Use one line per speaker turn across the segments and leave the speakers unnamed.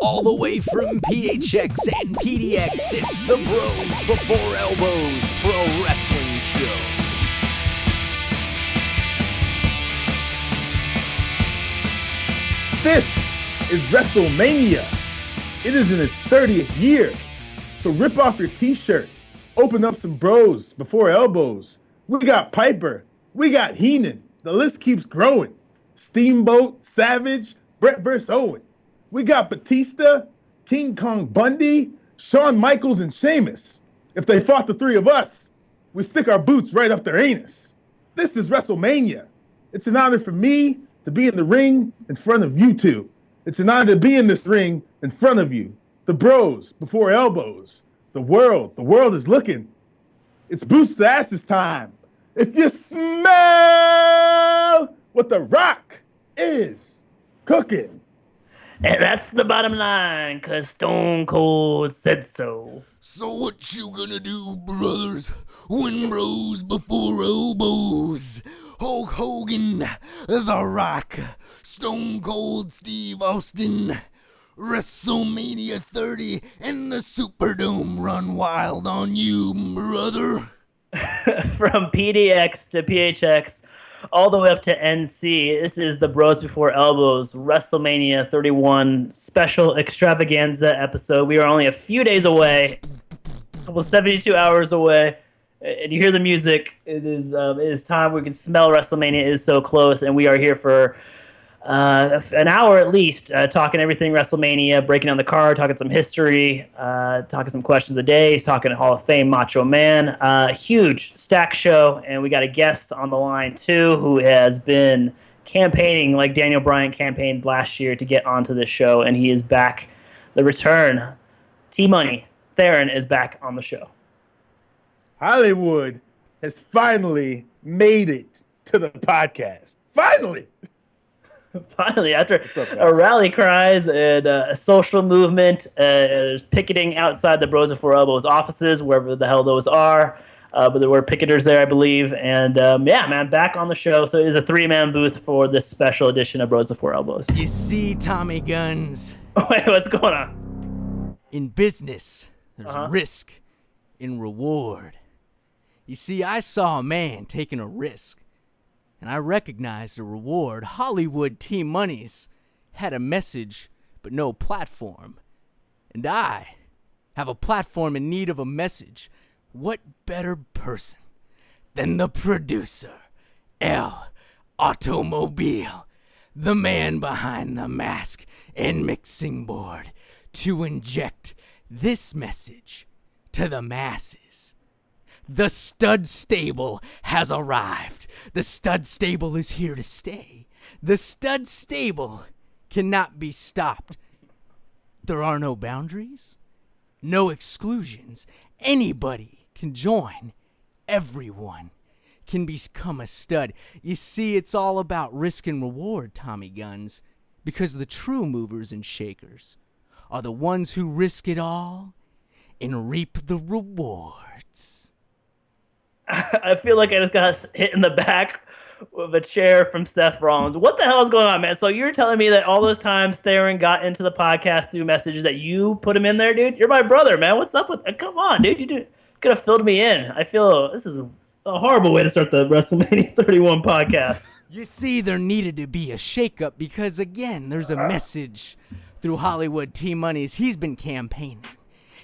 All the way from PHX and PDX, it's the Bros Before Elbows Pro Wrestling Show.
This is WrestleMania. It is in its 30th year. So rip off your t-shirt, open up some Bros Before Elbows. We got Piper, we got Heenan. The list keeps growing. Steamboat, Savage, Bret vs. Owen. We got Batista, King Kong Bundy, Shawn Michaels, and Sheamus. If they fought the three of us, we stick our boots right up their anus. This is WrestleMania. It's an honor for me to be in the ring in front of you two. It's an honor to be in this ring in front of you. The Bros Before Elbows. The world is looking. It's boots to asses time. If you smell what The Rock is cooking.
And that's the bottom line, cause Stone Cold said so.
So what you gonna do, brothers, when Bros Before Elbows? Hulk Hogan, The Rock, Stone Cold Steve Austin, WrestleMania 30, and the Superdome run wild on you, brother.
From PDX to PHX, all the way up to NC, this is the Bros Before Elbows WrestleMania 31 special extravaganza episode. We are only a few days away, almost 72 hours away. And you hear the music. It is time. We can smell WrestleMania. It is so close, and we are here for an hour at least, talking everything WrestleMania, breaking down the card, talking some history, talking some questions of the day, talking Hall of Fame Macho Man. Huge stack show, and we got a guest on the line too who has been campaigning like Daniel Bryan campaigned last year to get onto this show, and he is back. The return, T-Money, Theron is back on the show.
Hollywood has finally made it to the podcast. Finally!
Finally, after a rally cries and a social movement, there's picketing outside the Bros Before Elbows offices, wherever the hell those are. But there were picketers there, I believe. And yeah, man, back on the show. So it is a 3-man booth for this special edition of Bros Before Elbows.
You see, Tommy Guns.
Wait, what's going on?
In business, there's risk in reward. You see, I saw a man taking a risk, and I recognized a reward. Hollywood T-Money's had a message, but no platform. And I have a platform in need of a message. What better person than the producer, El Automobile, the man behind the mask and mixing board, to inject this message to the masses. The stud stable has arrived. The stud stable is here to stay. The stud stable cannot be stopped. There are no boundaries, no exclusions. Anybody can join. Everyone can become a stud. You see, it's all about risk and reward, Tommy Guns, because the true movers and shakers are the ones who risk it all and reap the rewards.
I feel like I just got hit in the back with a chair from Seth Rollins. What the hell is going on, man? So you're telling me that all those times Theron got into the podcast through messages that you put him in there, dude? You're my brother, man. What's up with... Come on, dude. You could have filled me in. I feel this is a horrible way to start the WrestleMania 31 podcast.
You see, there needed to be a shakeup because, again, there's a message through Hollywood T-Money's. He's been campaigning.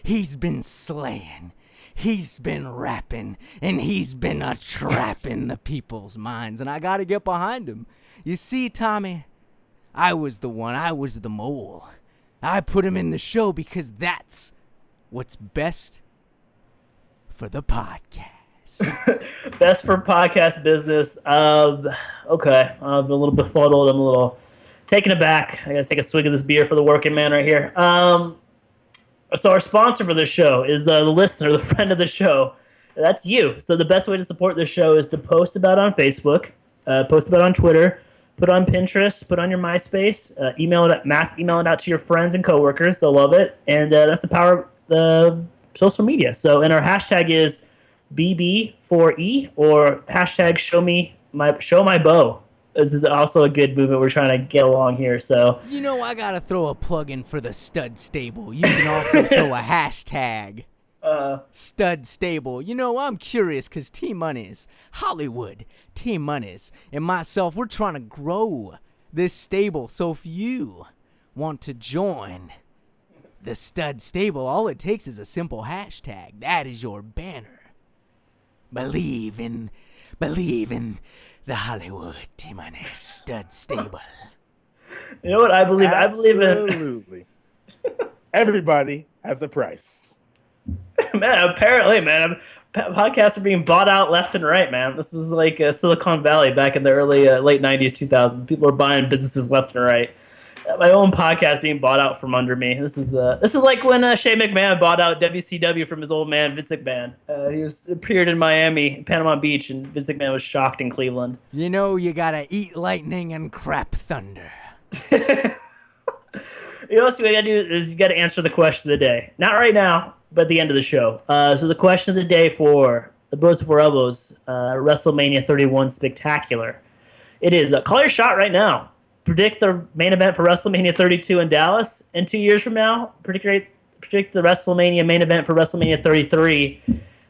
He's been slaying. He's been rapping, and he's been a-trapping the people's minds, and I gotta get behind him. You see, Tommy, I was the one. I was the mole. I put him in the show because that's what's best for the podcast.
Best for podcast business. Okay, I'm a little befuddled. I'm a little taken aback. I gotta take a swig of this beer for the working man right here. So our sponsor for this show is the listener, the friend of the show. That's you. So the best way to support this show is to post about it on Facebook, post about it on Twitter, put it on Pinterest, put it on your MySpace, email it out to your friends and coworkers. They'll love it. And that's the power of the social media. So, and our hashtag is BB4E or hashtag show my bow. This is also a good movement. We're trying to get along here. So
You know, I gotta throw a plug in for the Stud Stable. You can also throw a hashtag. Stud Stable. You know, I'm curious because T-Money's, Hollywood, T-Money's, and myself, we're trying to grow this stable. So if you want to join the Stud Stable, all it takes is a simple hashtag. That is your banner. Believe in the Hollywood T-Money's Stud Stable.
you know what I believe?
Absolutely. Everybody has a price.
Man, apparently, man, podcasts are being bought out left and right, man. This is like Silicon Valley back in the early, late 90s, 2000s. People are buying businesses left and right. My own podcast being bought out from under me. This is like when Shane McMahon bought out WCW from his old man, Vince McMahon. He appeared in Miami, Panama Beach, and Vince McMahon was shocked in Cleveland.
You know, you gotta eat lightning and crap thunder.
You know what you gotta do is you gotta answer the question of the day. Not right now, but at the end of the show. So the question of the day for the Bros Before Elbows, WrestleMania 31 Spectacular. It is, call your shot right now. Predict the main event for WrestleMania 32 in Dallas in 2 years from now. Predict the WrestleMania main event for WrestleMania 33,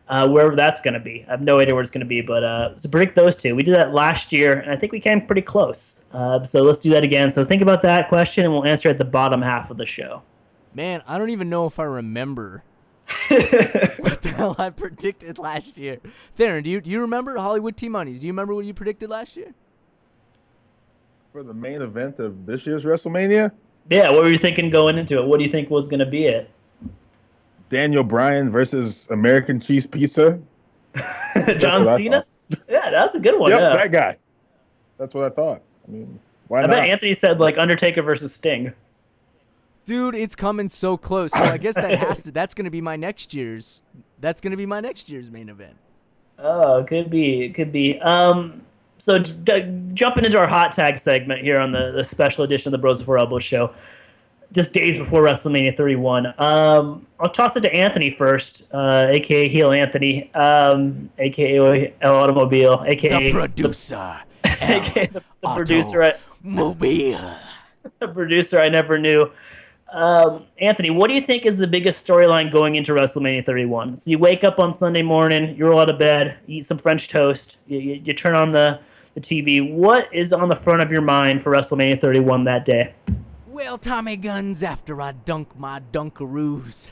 wherever that's going to be. I have no idea where it's going to be, but so predict those two. We did that last year, and I think we came pretty close. So let's do that again. So think about that question, and we'll answer at the bottom half of the show.
Man, I don't even know if I remember what the hell I predicted last year. Theron, do you remember Hollywood T-Money's? Do you remember what you predicted last year?
For the main event of this year's WrestleMania?
Yeah, what were you thinking going into it? What do you think was going to be it?
Daniel Bryan versus American Cheese Pizza.
John Cena? Yeah, that's a good one.
Yep,
yeah.
that guy. That's what I thought. I mean, why
I
not?
bet Anthony said like Undertaker versus Sting.
Dude, it's coming so close. So I guess that's going to be my next year's. That's going to be my next year's main event.
Oh, it could be. So jumping into our hot tag segment here on the special edition of the Bros Before Elbows show, just days before WrestleMania 31. I'll toss it to Anthony first, a.k.a. Heel Anthony, a.k.a. El Automobile, a.k.a.
The producer.
a.k.a. the producer.
Mobile.
The producer I never knew. Anthony, what do you think is the biggest storyline going into WrestleMania 31? So you wake up on Sunday morning, you roll out of bed, you eat some French toast, you turn on the TV. What is on the front of your mind for WrestleMania 31 that day?
Well, Tommy Guns, after I dunk my Dunkaroos,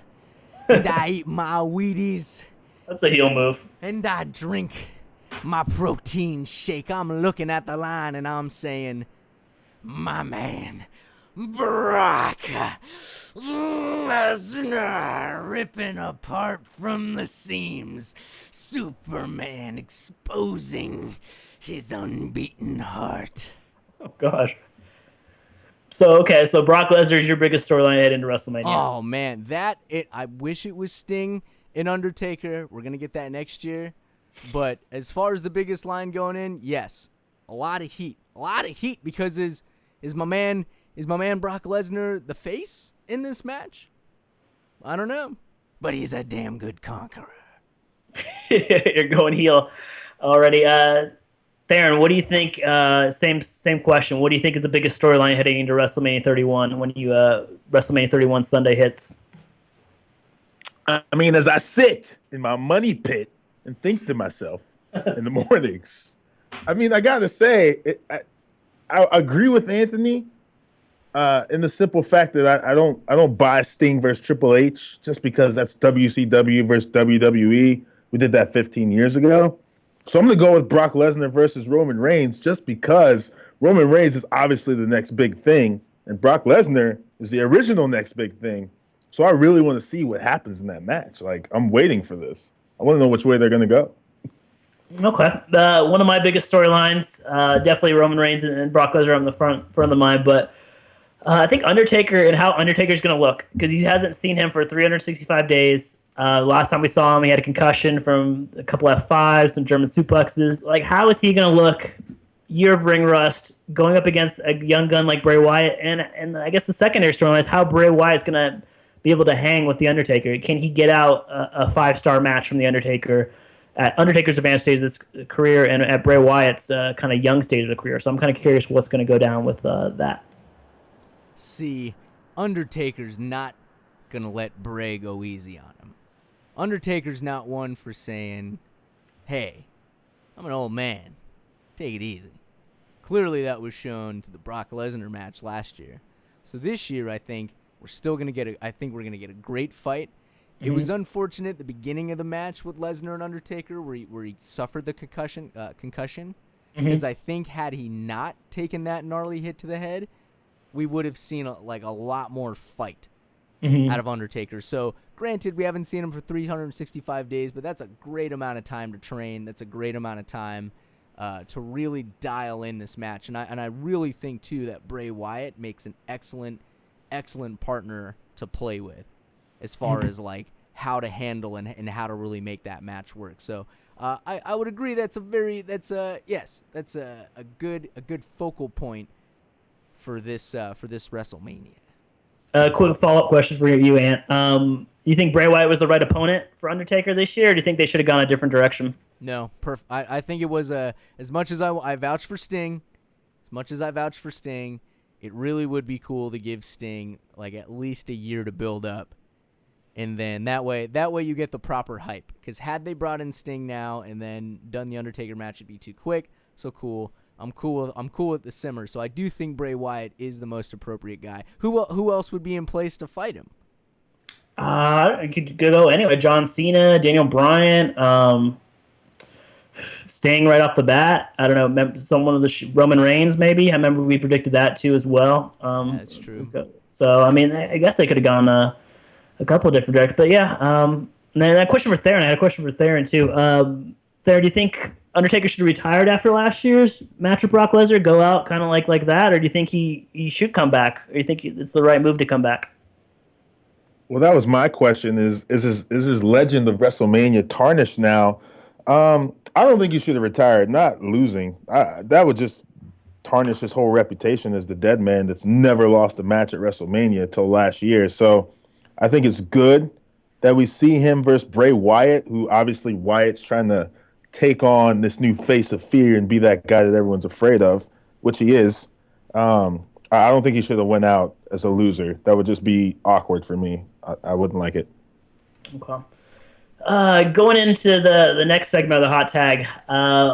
and I eat my Wheaties,
That's a heel move.
and I drink my protein shake, I'm looking at the line and I'm saying, my man, Brock Lesnar ripping apart from the seams, Superman exposing his unbeaten heart.
Oh, gosh. So Brock Lesnar is your biggest storyline heading into WrestleMania.
Oh man, I wish it was Sting and Undertaker. We're gonna get that next year. But as far as the biggest line going in, yes, a lot of heat because is my man Brock Lesnar the face in this match? I don't know, but he's a damn good conqueror.
You're going heel already. Theron, what do you think? Same question. What do you think is the biggest storyline heading into WrestleMania 31 when WrestleMania 31 Sunday hits?
I mean, as I sit in my money pit and think to myself in the mornings, I mean, I gotta say, I agree with Anthony in the simple fact that I don't buy Sting versus Triple H just because that's WCW versus WWE. We did that 15 years ago. So I'm going to go with Brock Lesnar versus Roman Reigns just because Roman Reigns is obviously the next big thing, and Brock Lesnar is the original next big thing. So I really want to see what happens in that match. Like, I'm waiting for this. I want to know which way they're going to go.
Okay. One of my biggest storylines, definitely Roman Reigns and Brock Lesnar on the front of the mind, but I think Undertaker and how Undertaker's going to look, because he hasn't seen him for 365 days. Last time we saw him, he had a concussion from a couple F5s, some German suplexes. Like, how is he going to look? Year of ring rust, going up against a young gun like Bray Wyatt, and I guess the secondary storyline is how Bray Wyatt's going to be able to hang with the Undertaker. Can he get out a 5-star match from the Undertaker at Undertaker's advanced stage of his career and at Bray Wyatt's kind of young stage of the career. So I'm kind of curious what's going to go down with that.
See, Undertaker's not going to let Bray go easy on him. Undertaker's not one for saying, hey, I'm an old man. Take it easy. Clearly that was shown to the Brock Lesnar match last year. So this year, I think we're still going to get a great fight. It was unfortunate at the beginning of the match with Lesnar and Undertaker where he suffered the concussion because I think had he not taken that gnarly hit to the head, we would have seen a lot more fight out of Undertaker. So granted, we haven't seen him for 365 days, but that's a great amount of time to train. That's a great amount of time to really dial in this match. And I really think, too, that Bray Wyatt makes an excellent partner to play with as far as, like, how to handle and how to really make that match work. So I would agree that's a good focal point for this WrestleMania.
Quick follow-up question for you, Ant. You think Bray Wyatt was the right opponent for Undertaker this year, or do you think they should have gone a different direction?
No, I think it was as much as I vouch for Sting, it really would be cool to give Sting like at least a year to build up, and then that way you get the proper hype. Because had they brought in Sting now and then done the Undertaker match, it'd be too quick. So cool. I'm cool with the simmer. So I do think Bray Wyatt is the most appropriate guy. Who else would be in place to fight him?
You could go anyway. John Cena, Daniel Bryan, Sting right off the bat. I don't know, someone of the Roman Reigns maybe. I remember we predicted that too as well.
That's true.
So I mean, I guess they could have gone a couple of different directions. But yeah, and then a question for Theron. I had a question for Theron too. Theron, do you think Undertaker should have retired after last year's match with Brock Lesnar? Go out kind of like that, or do you think he should come back? Or do you think it's the right move to come back?
Well, that was my question. Is his legend of WrestleMania tarnished now? I don't think he should have retired. Not losing. That would just tarnish his whole reputation as the dead man that's never lost a match at WrestleMania until last year. So I think it's good that we see him versus Bray Wyatt, who obviously Wyatt's trying to take on this new face of fear and be that guy that everyone's afraid of, which he is. I don't think he should have went out as a loser. That would just be awkward for me. I wouldn't like it.
Okay. Going into the next segment of the hot tag,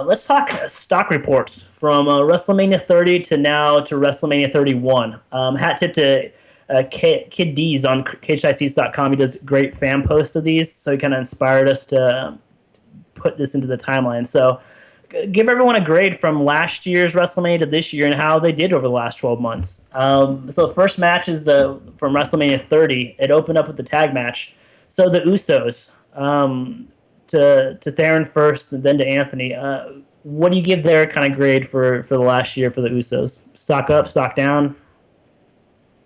let's talk stock reports from WrestleMania 30 to now to WrestleMania 31. Hat tip to Kid D's on CageICs.com. He does great fan posts of these, so he kind of inspired us to put this into the timeline. So give everyone a grade from last year's WrestleMania to this year and how they did over the last 12 months. So the first match is from WrestleMania 30. It opened up with the tag match. So the Usos, to Theron first and then to Anthony. What do you give their kind of grade for the last year for the Usos? Stock up, stock down?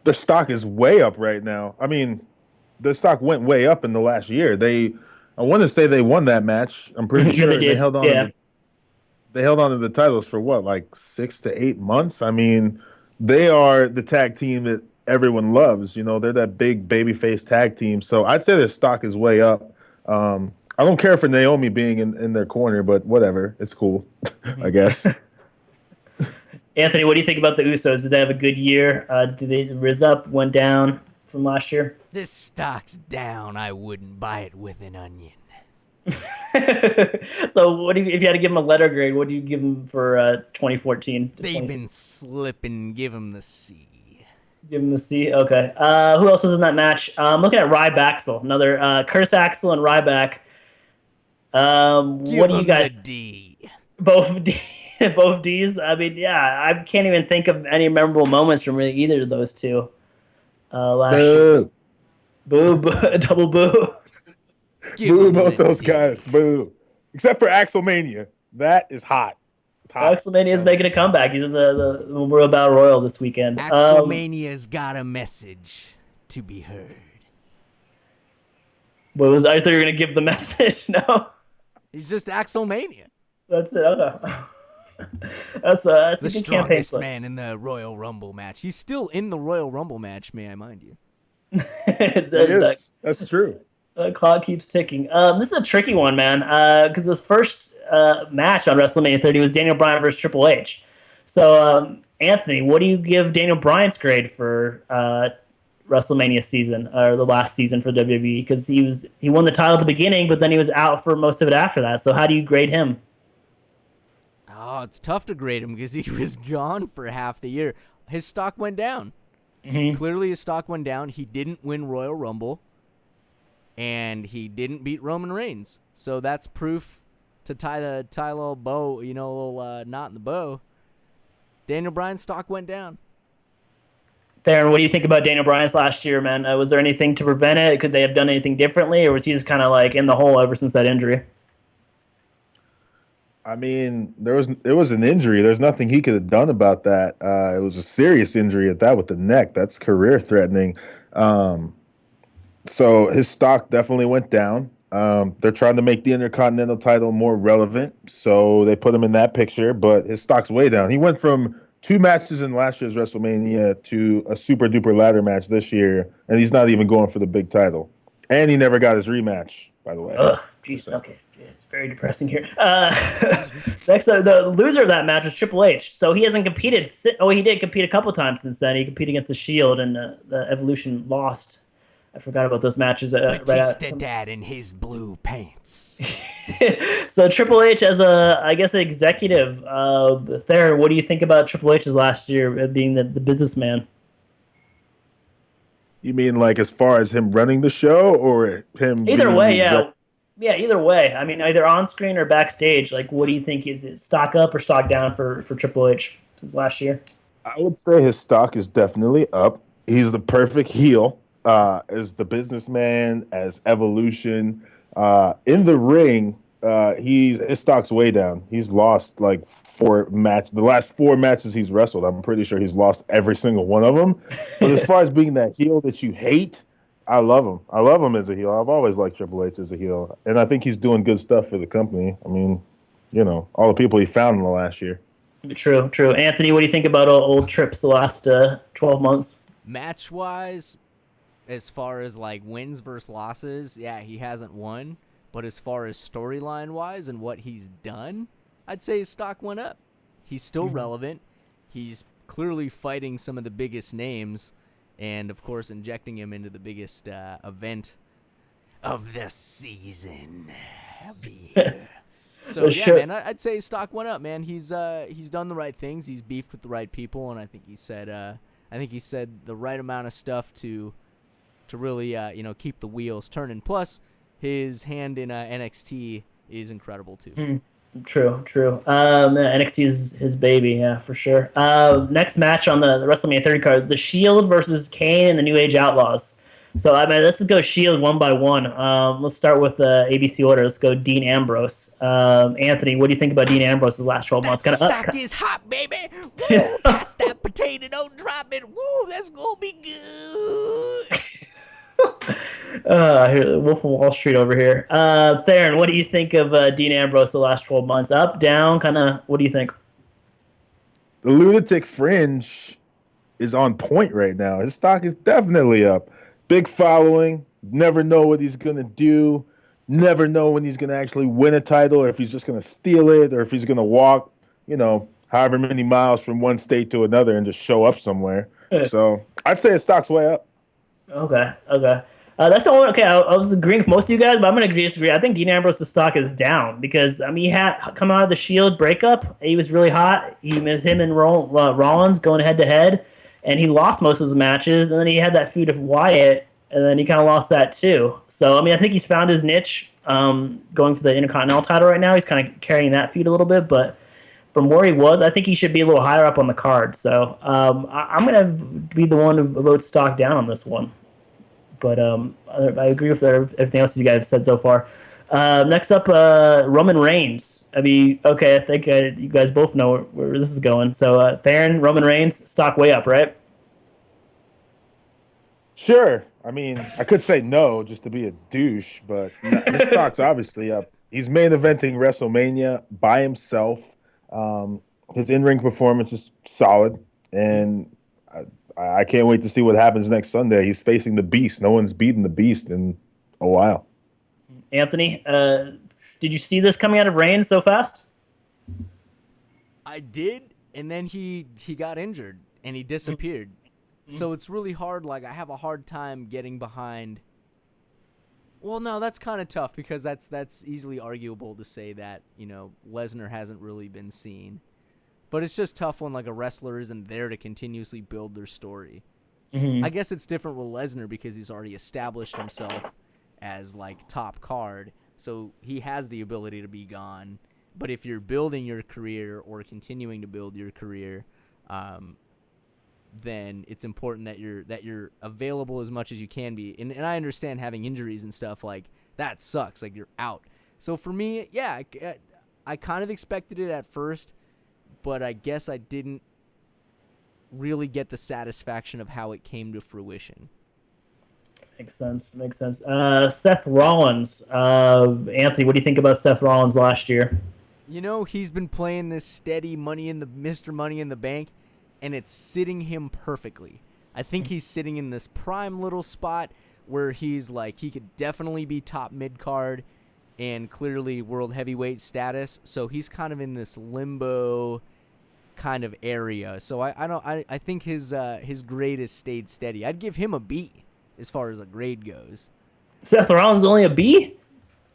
The stock is way up right now. I mean, the stock went way up in the last year. I want to say they won that match. I'm pretty sure they held on. Yeah. They held on to the titles for what, like 6 to 8 months? I mean, they are the tag team that everyone loves. You know, they're that big babyface tag team. So I'd say their stock is way up. I don't care for Naomi being in their corner, but whatever. It's cool, I guess.
Anthony, what do you think about the Usos? Did they have a good year? Did they rise up, went down from last year?
This stock's down. I wouldn't buy it with an onion.
So what if you had to give them a letter grade, what do you give them for 2014?
They've been slipping. Give them the C.
Give them the C? Okay. Who else was in that match? I'm looking at Ryback, another Curtis Axel and Ryback. What do you guys...
the D.
Both D. Both Ds? I mean, yeah, I can't even think of any memorable moments from really either of those two. Last year. Boo, boo, double boo.
Boo both those guys. Boo. Except for Axelmania. That is hot. It's hot.
Axelmania is making a comeback. He's in the World Battle Royal this weekend.
Axelmania's got a message to be heard.
I thought you were going to give the message. No.
He's just Axelmania.
That's it. Okay. That's
the
a good
strongest man in the Royal Rumble match. He's still in the Royal Rumble match, may I mind you.
That's true.
Clock keeps ticking. This is a tricky one, man, because this first match on WrestleMania 30 was Daniel Bryan versus Triple H. So, Anthony, what do you give Daniel Bryan's grade for WrestleMania season, or the last season for WWE? Because he won the title at the beginning, but then he was out for most of it after that. So how do you grade him?
Oh, it's tough to grade him because he was gone for half the year. His stock went down.
Mm-hmm.
Clearly his stock went down. He didn't win Royal Rumble, and he didn't beat Roman Reigns. So that's proof to tie a little bow, a little knot in the bow. Daniel Bryan's stock went down.
Theron, what do you think about Daniel Bryan's last year, man? Was there anything to prevent it? Could they have done anything differently, or was he just kind of like in the hole ever since that injury?
I mean, it was an injury. There's nothing he could have done about that. It was a serious injury at that with the neck. That's career threatening. So his stock definitely went down. They're trying to make the Intercontinental title more relevant, so they put him in that picture, but his stock's way down. He went from 2 matches in last year's WrestleMania to a super duper ladder match this year, and he's not even going for the big title. And he never got his rematch, by the way.
Ugh, jeez, okay. It's very depressing here. Next, the loser of that match was Triple H. So he hasn't competed. He did compete a couple times since then. He competed against the Shield, and the Evolution lost. I forgot about those matches.
Batista Dad in his blue pants.
So Triple H as I guess, an executive. Theron, what do you think about Triple H's last year being the businessman?
You mean like as far as him running the show, or him?
Either way, yeah. Yeah, either way. I mean, either on screen or backstage. Like, what do you think? Is it stock up or stock down for Triple H since last year?
I would say his stock is definitely up. He's the perfect heel. As the businessman, as Evolution. In the ring, his stock's way down. He's lost like the last 4 matches he's wrestled. I'm pretty sure he's lost every single one of them. But as far as being that heel that you hate, I love him. I love him as a heel. I've always liked Triple H as a heel, and I think he's doing good stuff for the company. I mean, all the people he found in the last year.
True. Anthony, what do you think about old Trips the last 12 months?
Match-wise, as far as like wins versus losses, yeah, he hasn't won. But as far as storyline-wise and what he's done, I'd say his stock went up. He's still relevant. He's clearly fighting some of the biggest names, and of course injecting him into the biggest event of the season. So yeah, man, I'd say his stock went up, man. He's done the right things. He's beefed with the right people, and I think he said the right amount of stuff to really keep the wheels turning. Plus, his hand in NXT is incredible too.
True. NXT is his baby, yeah, for sure. Next match on the WrestleMania 30 card, The Shield versus Kane and the New Age Outlaws. So, let's just go Shield one by one. Let's start with the ABC order. Let's go Dean Ambrose. Anthony, what do you think about Dean Ambrose's last 12 months?
That stock is hot, baby. Woo, pass that potato, don't drop it. Woo, that's going to be good.
Wolf of Wall Street over here. Theron, what do you think of Dean Ambrose the last 12 months? Up, down, kind of, what do you think?
The Lunatic Fringe is on point right now. His stock is definitely up. Big following. Never know what he's going to do. Never know when he's going to actually win a title, or if he's just going to steal it, or if he's going to walk, however many miles from one state to another and just show up somewhere. So I'd say his stock's way up.
Okay. That's the only. Okay, I was agreeing with most of you guys, but I'm going to disagree. I think Dean Ambrose's stock is down because he had come out of the Shield breakup. He was really hot. He was him and Rollins going head to head, and he lost most of his matches. And then he had that feud of Wyatt, and then he kind of lost that too. So I think he's found his niche, going for the Intercontinental title right now. He's kind of carrying that feud a little bit, but from where he was, I think he should be a little higher up on the card. So I'm going to be the one who votes stock down on this one. But I agree with everything else you guys have said so far. Next up, Roman Reigns. I think you guys both know where this is going. So, Theron, Roman Reigns, stock way up, right?
Sure. I could say no just to be a douche, but his stock's obviously up. He's main eventing WrestleMania by himself. His in-ring performance is solid, and I can't wait to see what happens next Sunday. He's facing the Beast. No one's beaten the Beast in a while.
Anthony, did you see this coming out of Reigns so fast?
I did, and then he got injured and he disappeared. So it's really hard. Like, I have a hard time getting behind. Well, no, that's kind of tough because that's easily arguable to say that, Lesnar hasn't really been seen. But it's just tough when, like, a wrestler isn't there to continuously build their story.
Mm-hmm.
I guess it's different with Lesnar because he's already established himself as, like, top card. So he has the ability to be gone. But if you're building your career or continuing to build your career, then it's important that you're available as much as you can be. And I understand having injuries and stuff, like, that sucks. Like, you're out. So for me, yeah, I kind of expected it at first, but I guess I didn't really get the satisfaction of how it came to fruition.
Makes sense. Seth Rollins. Anthony, what do you think about Seth Rollins last year?
He's been playing this steady Mr. Money in the Bank, and it's sitting him perfectly. I think he's sitting in this prime little spot where he's like, he could definitely be top mid-card and clearly world heavyweight status. So he's kind of in this limbo kind of area. So I think his grade has stayed steady. I'd give him a B as far as a grade goes.
Seth Rollins only a B?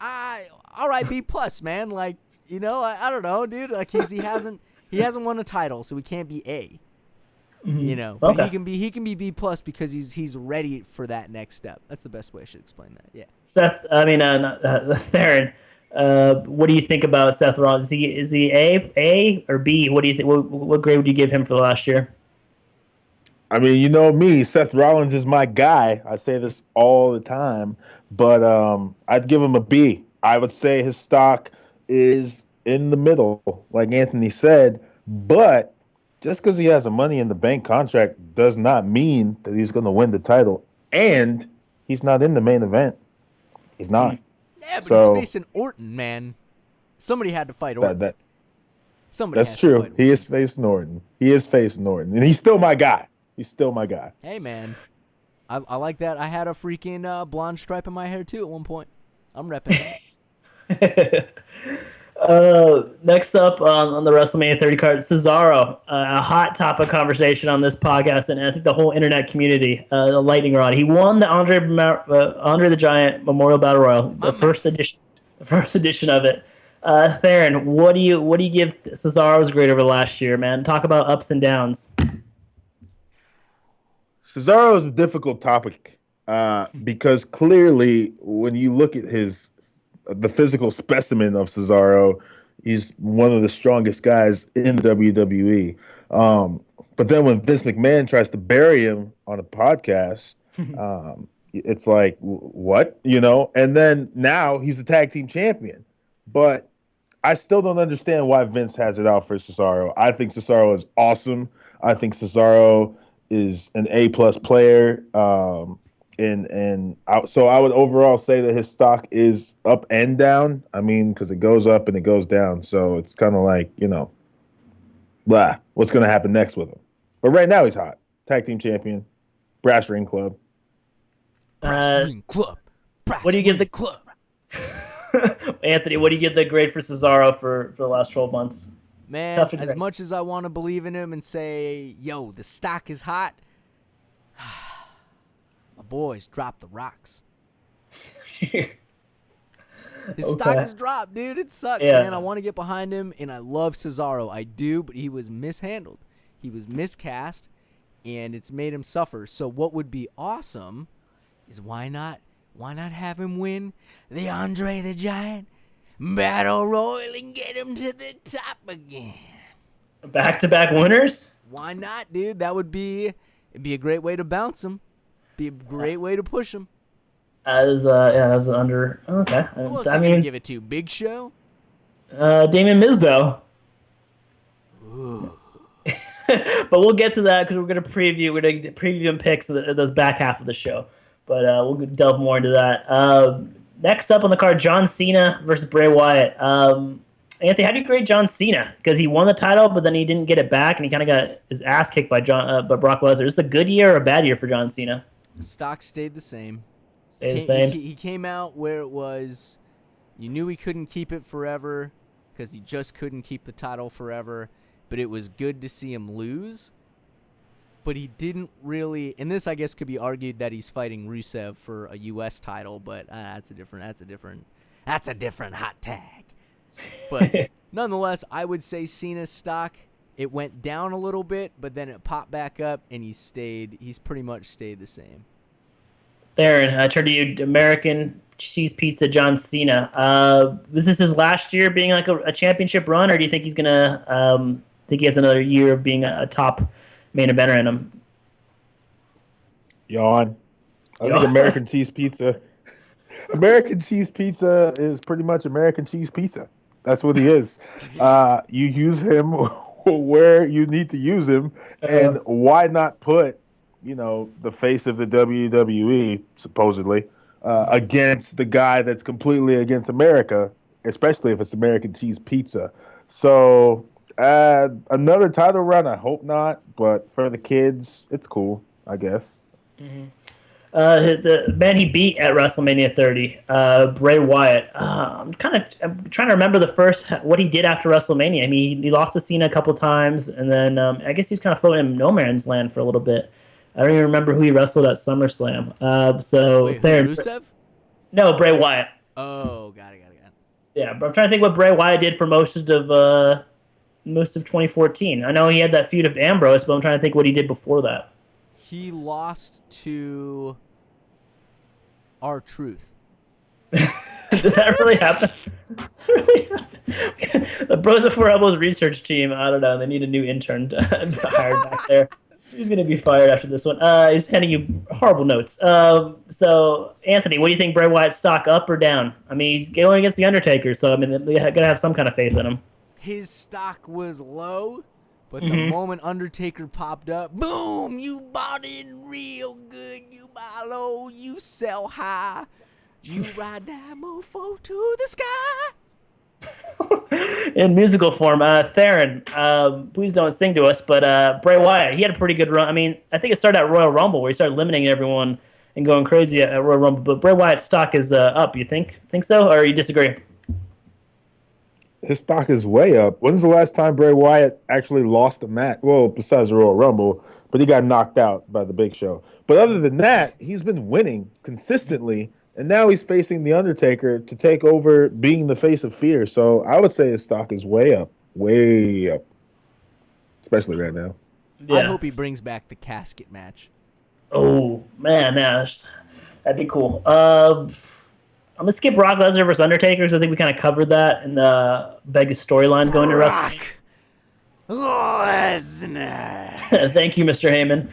All right, B plus, man. Like, I don't know, dude. Like, he hasn't won a title, so he can't be A.
Mm-hmm.
But
okay.
he can be B plus because he's ready for that next step. That's the best way I should explain that. Yeah.
Theron. What do you think about Seth Rollins? Is he A or B? What do you think? What grade would you give him for the last year?
I mean, you know me, Seth Rollins is my guy. I say this all the time, but I'd give him a B. I would say his stock is in the middle, like Anthony said, but just because he has a Money in the Bank contract does not mean that he's going to win the title. And he's not in the main event. He's not.
Yeah, but he's facing Orton, man. Somebody had to fight Orton.
That's true. He is facing Orton. And he's still my guy.
Hey, man. I like that. I had a freaking blonde stripe in my hair, too, at one point. I'm repping it.
Next up on the WrestleMania 30 card, Cesaro, a hot topic conversation on this podcast, and I think the whole internet community, the lightning rod. He won the Andre the Giant Memorial Battle Royal, the first edition of it. Theron, what do you give Cesaro's grade over last year, man? Talk about ups and downs.
Cesaro is a difficult topic because clearly, when you look at the physical specimen of Cesaro, he's one of the strongest guys in the WWE. But then when Vince McMahon tries to bury him on a podcast, it's like, what? And then now he's the tag team champion. But I still don't understand why Vince has it out for Cesaro. I think Cesaro is awesome. I think Cesaro is an A-plus player. So I would overall say that his stock is up and down. I mean, because it goes up and it goes down. So it's kind of like, what's going to happen next with him? But right now he's hot. Tag team champion. Brass Ring Club.
Brass Ring Club.
What do you give the club? Anthony, what do you give the grade for Cesaro for the last 12 months?
Man, as much as I want to believe in him and say, yo, the stock is hot, my boys dropped the rocks. His stock is dropped, dude. It sucks, man. I want to get behind him, and I love Cesaro. I do, but he was mishandled. He was miscast, and it's made him suffer. So what would be awesome is why not have him win the Andre the Giant Battle Royal and get him to the top again?
Back-to-back winners?
Why not, dude? It'd be a great way to bounce him. Be a great way to push him.
As an under. Okay.
Who else are you gonna give it to? Big Show?
Damien Mizdow. But we'll get to that because we're gonna preview and picks the back half of the show. But we'll delve more into that. Next up on the card, John Cena versus Bray Wyatt. Anthony, how do you grade John Cena? Because he won the title, but then he didn't get it back, and he kind of got his ass kicked by Brock Lesnar. Is this a good year or a bad year for John Cena?
Stock stayed the same.
He
He came out where it was You knew he couldn't keep it forever because he just couldn't keep the title forever, but it was good to see him lose. But he didn't really, and this I guess could be argued that he's fighting Rusev for a U.S. title, but that's a different hot tag. But nonetheless, I would say Cena's stock, it went down a little bit, but then it popped back up, and he's pretty much stayed the same.
Theron, I turn to you. American Cheese Pizza John Cena. Was this his last year being like a championship run, or do you think he's gonna think he has another year of being a top main eventer in him?
Yawn. I think American Cheese Pizza. American Cheese Pizza is pretty much American Cheese Pizza. That's what he is. You use him where you need to use him, and why not put, the face of the WWE, supposedly, against the guy that's completely against America, especially if it's American Cheese Pizza. So another title run, I hope not, but for the kids, it's cool, I guess.
Mm-hmm. The man he beat at WrestleMania 30, Bray Wyatt. I'm trying to remember what he did after WrestleMania. I mean, he lost to Cena a couple times, and then I guess he was kind of floating in no man's land for a little bit. I don't even remember who he wrestled at SummerSlam.
Wait, Rusev?
No, Bray Wyatt.
Oh, got it.
Yeah, but I'm trying to think what Bray Wyatt did for most of 2014. I know he had that feud with Ambrose, but I'm trying to think what he did before that.
He lost to R-Truth.
Did that really happen? The Bros Before Elbows research team, I don't know. They need a new intern to hire back there. He's going to be fired after this one. He's handing you horrible notes. So, Anthony, what do you think Bray Wyatt's stock, up or down? I mean, he's going against The Undertaker, so, I mean, they're going to have some kind of faith in him.
His stock was low, but the moment Undertaker popped up, boom, you bought in real good. You buy low, you sell high. You ride that mofo to the sky.
In musical form, Theron, please don't sing to us, but Bray Wyatt, he had a pretty good run. I mean, I think it started at Royal Rumble where he started eliminating everyone and going crazy at Royal Rumble, but Bray Wyatt's stock is up, you think so, or you disagree?
His stock is way up. When's the last time Bray Wyatt actually lost a match? Well, besides the Royal Rumble, but he got knocked out by the Big Show. But other than that, he's been winning consistently, and now he's facing The Undertaker to take over being the face of fear. So I would say his stock is way up, especially right now.
Yeah. I hope he brings back the casket match.
Oh, man, that'd be cool. I'm going to skip Brock Lesnar versus Undertaker because I think we kind of covered that in the Vegas storyline going to WrestleMania.
Lesnar.
Thank you, Mr. Heyman,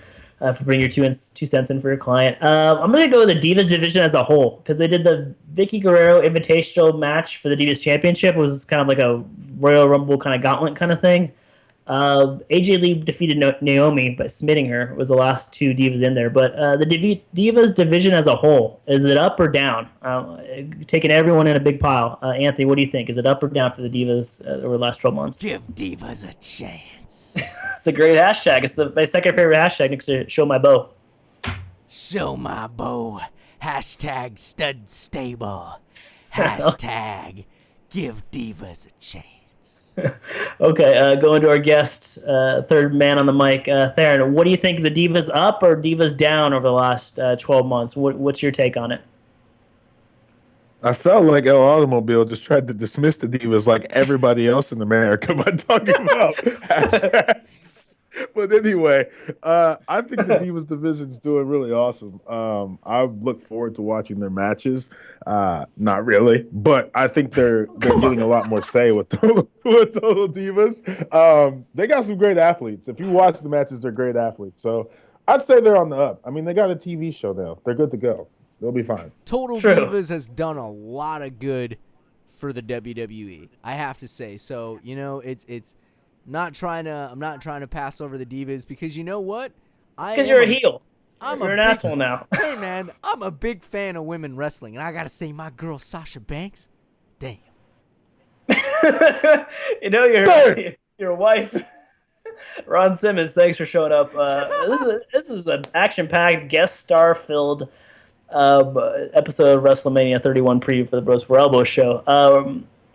for bringing your 2 cents in for your client. I'm going to go with the Divas division as a whole because they did the Vicky Guerrero Invitational match for the Divas Championship. It was kind of like a Royal Rumble kind of gauntlet kind of thing. AJ Lee defeated Naomi by submitting her. It was the last 2 Divas in there. But the Divas division as a whole, is it up or down? Taking everyone in a big pile. Anthony, what do you think? Is it up or down for the Divas over the last 12 months?
Give Divas a chance.
It's a great hashtag. It's my second favorite hashtag next to Show My Bow.
Show My Bow. Hashtag stud stable. Hashtag give Divas a chance.
Okay, going to our guest, third man on the mic, Theron. What do you think? The Divas up or Divas down over the last 12 months? What's your take on it?
I felt like El Automobile just tried to dismiss the Divas like everybody else in America by talking about hashtags. But anyway, I think the Divas division's doing really awesome. I look forward to watching their matches. Not really, but I think they're getting a lot more say with Total Divas. They got some great athletes. If you watch the matches, they're great athletes. So I'd say they're on the up. I mean, they got a TV show now. They're good to go. They'll be fine.
Total Divas has done a lot of good for the WWE, I have to say. So, it's I'm not trying to pass over the Divas because you know what?
Because you're a heel. You're an asshole now.
Hey, man, I'm a big fan of women wrestling, and I got to say, my girl Sasha Banks, damn.
Your wife, Ron Simmons, thanks for showing up. This is an action-packed, guest star-filled episode of WrestleMania 31 preview for the Bros for Elbows show.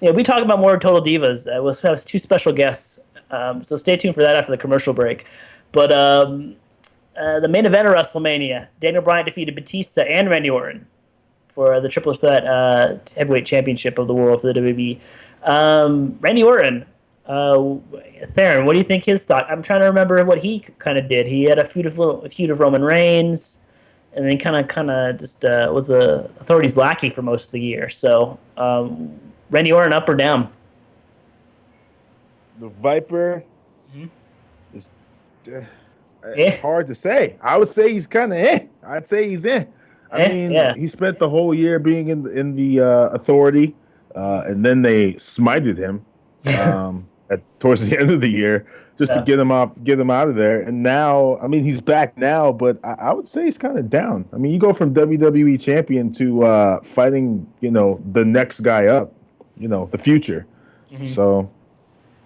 We talk about more Total Divas. We'll have two special guests, so stay tuned for that after the commercial break. But the main event of WrestleMania, Daniel Bryan defeated Batista and Randy Orton for the triple threat heavyweight championship of the world for the WWE. Randy Orton, Theron, what do you think his thought? I'm trying to remember what he kind of did. He had a feud of Roman Reigns, and then kind of just was the Authority's lackey for most of the year. So, Randy Orton, up or down?
The Viper is it's hard to say. I would say he's kind of I'd say he's in. I mean, he spent the whole year being in the Authority, and then they smited him towards the end of the year just to get him out of there. And now, I mean, he's back now, but I would say he's kind of down. I mean, you go from WWE champion to fighting, the next guy up, the future. Mm-hmm. So,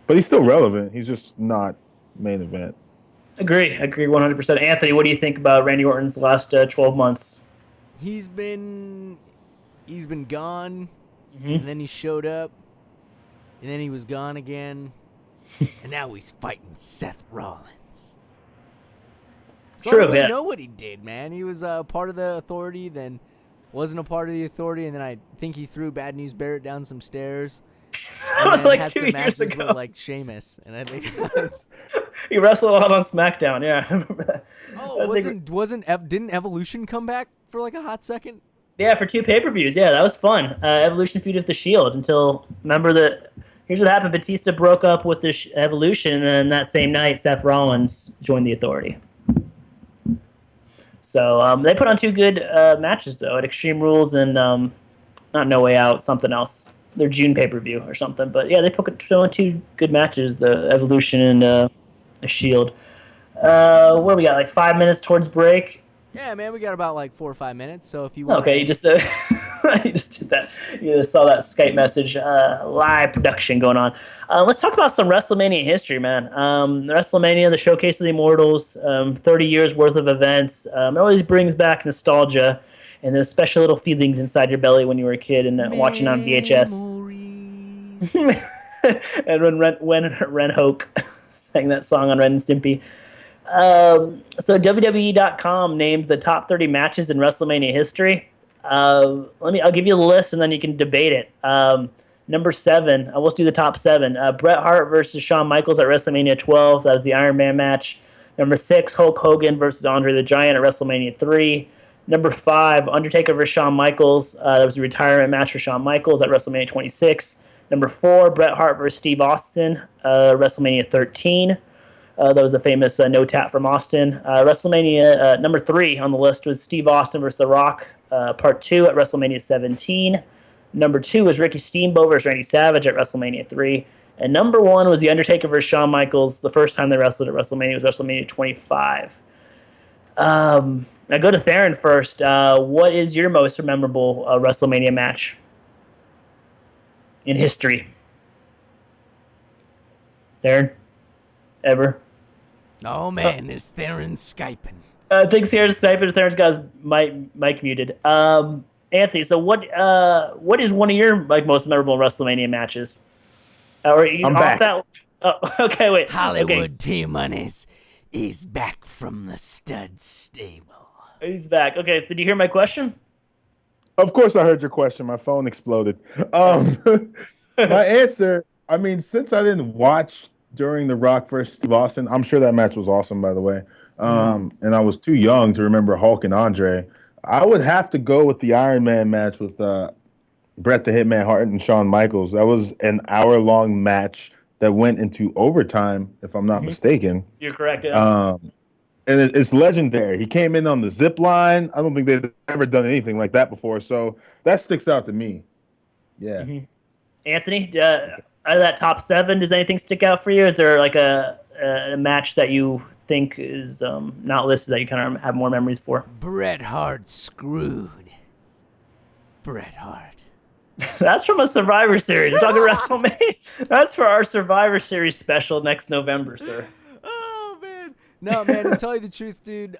but he's still relevant. He's just not main event.
Agree 100%. Anthony, what do you think about Randy Orton's last 12 months?
He's been gone,
mm-hmm.
and then he showed up, and then he was gone again, and now he's fighting Seth Rollins. So
True,
I don't really know what he did, man. He was part of the Authority, then wasn't a part of the Authority, and then I think he threw Bad News Barrett down some stairs.
That was like 2 years ago.
With, like Sheamus, and I think that's...
He wrestled a lot on SmackDown. Yeah, I remember that.
Oh, didn't Evolution come back for like a hot second?
Yeah, for 2 pay-per-views. Yeah, that was fun. Evolution feud with the Shield until here's what happened. Batista broke up with the Evolution, and then that same night, Seth Rollins joined the Authority. So they put on 2 good matches though at Extreme Rules and not No Way Out, something else. Their June pay-per-view or something. But yeah, they put on 2 good matches, the Evolution and the Shield. What do we got? Like 5 minutes towards break.
Yeah, man, we got about like 4 or 5 minutes. So if you want,
you just you just did that. You just saw that Skype message. Live production going on. Let's talk about some WrestleMania history, man. WrestleMania, the Showcase of the Immortals, 30 years worth of events. It always brings back nostalgia and those special little feelings inside your belly when you were a kid and watching on VHS. And when Ren Hoke sang that song on Ren and Stimpy. So WWE.com named the top 30 matches in WrestleMania history. I'll give you the list and then you can debate it. Number 7, let's do the top 7. Bret Hart versus Shawn Michaels at WrestleMania 12. That was the Iron Man match. Number 6, Hulk Hogan versus Andre the Giant at WrestleMania 3. Number 5, Undertaker versus Shawn Michaels. That was a retirement match for Shawn Michaels at WrestleMania 26. Number 4, Bret Hart versus Steve Austin, WrestleMania 13. That was a famous no tap from Austin. WrestleMania number 3 on the list was Steve Austin versus The Rock, Part 2 at WrestleMania 17. Number 2 was Ricky Steamboat versus Randy Savage at WrestleMania 3. And number 1 was The Undertaker versus Shawn Michaels. The first time they wrestled at WrestleMania was WrestleMania 25. Now go to Theron first. What is your most memorable WrestleMania match in history? Theron? Ever?
Oh man, is Theron Skyping?
I think Theron's Skyping. Theron's got his mic muted. Anthony, so what is one of your most memorable WrestleMania matches?
I'm back.
Okay, wait.
Hollywood T-Money's is back from the stud stable.
He's back. Okay, did you hear my question?
Of course I heard your question. My phone exploded. My answer, I mean, since I didn't watch during The Rock versus Steve Austin, I'm sure that match was awesome, by the way. And I was too young to remember Hulk and Andre. I would have to go with the Iron Man match with Bret the Hitman Hart and Shawn Michaels. That was an hour-long match that went into overtime, if I'm not mistaken.
You're correct, yeah.
And it's legendary. He came in on the zip line. I don't think they've ever done anything like that before. So that sticks out to me. Yeah.
Mm-hmm. Anthony, out of that top 7, does anything stick out for you? Is there like a match that you think is not listed that you kind of have more memories for?
Bret Hart screwed. Bret Hart.
That's from a Survivor Series. We're talking WrestleMania. That's for our Survivor Series special next November, sir.
Oh, man. No, man, to tell you the truth, dude,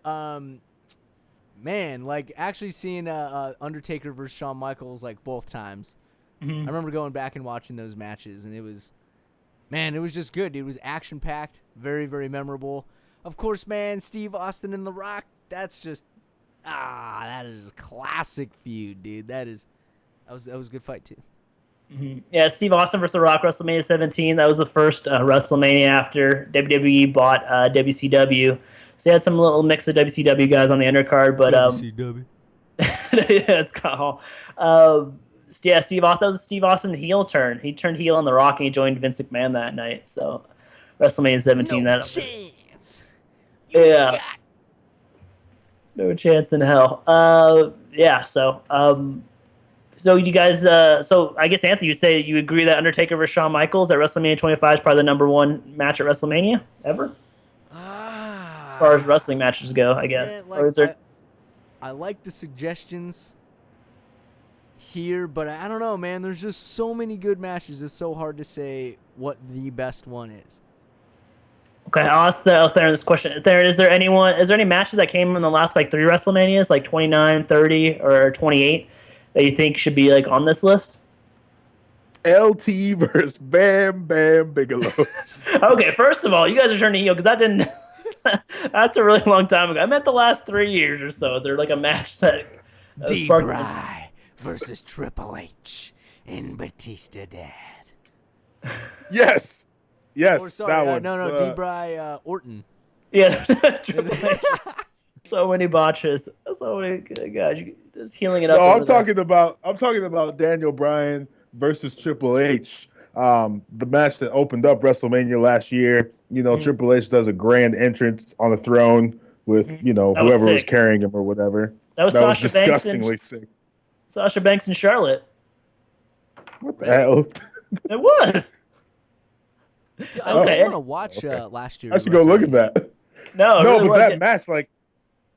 man, like actually seeing Undertaker versus Shawn Michaels like both times. I remember going back and watching those matches, and it was just good. It was action packed, very very memorable. Of course, man, Steve Austin and The Rock. That's just that is a classic feud, dude. That was a good fight too.
Yeah, Steve Austin versus The Rock, WrestleMania 17. That was the first WrestleMania after WWE bought WCW. So you had some little mix of WCW guys on the undercard, but
WCW.
yeah, it's got all. Yeah, Steve Austin. That was a Steve Austin heel turn. He turned heel on The Rock and he joined Vince McMahon that night. So WrestleMania 17.
No
that
chance.
Yeah. No chance in hell. Yeah. So you guys. So I guess Anthony, you say you agree that Undertaker versus Shawn Michaels at WrestleMania 25 is probably the number one match at WrestleMania ever. As far as wrestling matches go, I guess.
Man,
Or is there?
I like the suggestions here, but I don't know, man. There's just so many good matches. It's so hard to say what the best one is.
Okay, I'll ask Theron this question. Theron, is there any matches that came in the last like 3 WrestleManias, like 29, 30, or 28, that you think should be like on this list?
LT versus Bam Bam Bigelow.
Okay, first of all, you guys are turning heel because that didn't. That's a really long time ago. I meant the last 3 years or so. Is there like a match that?
D-Bry versus Triple H and Batista Dad.
Yes. Yes,
Or sorry,
that one.
no, D-Bry Orton.
Yeah, Triple H. So many botches. So many. God, you just healing it up.
No,
over
I'm talking about Daniel Bryan versus Triple H. The match that opened up WrestleMania last year. You know, Triple H does a grand entrance on the throne with, whoever was carrying him or whatever.
That was Sasha
disgustingly sick.
Sasha Banks and Charlotte.
What the hell?
It was.
I want to watch last year.
I should go look at that.
No,
No,
really
but that
wasn't.
match, like,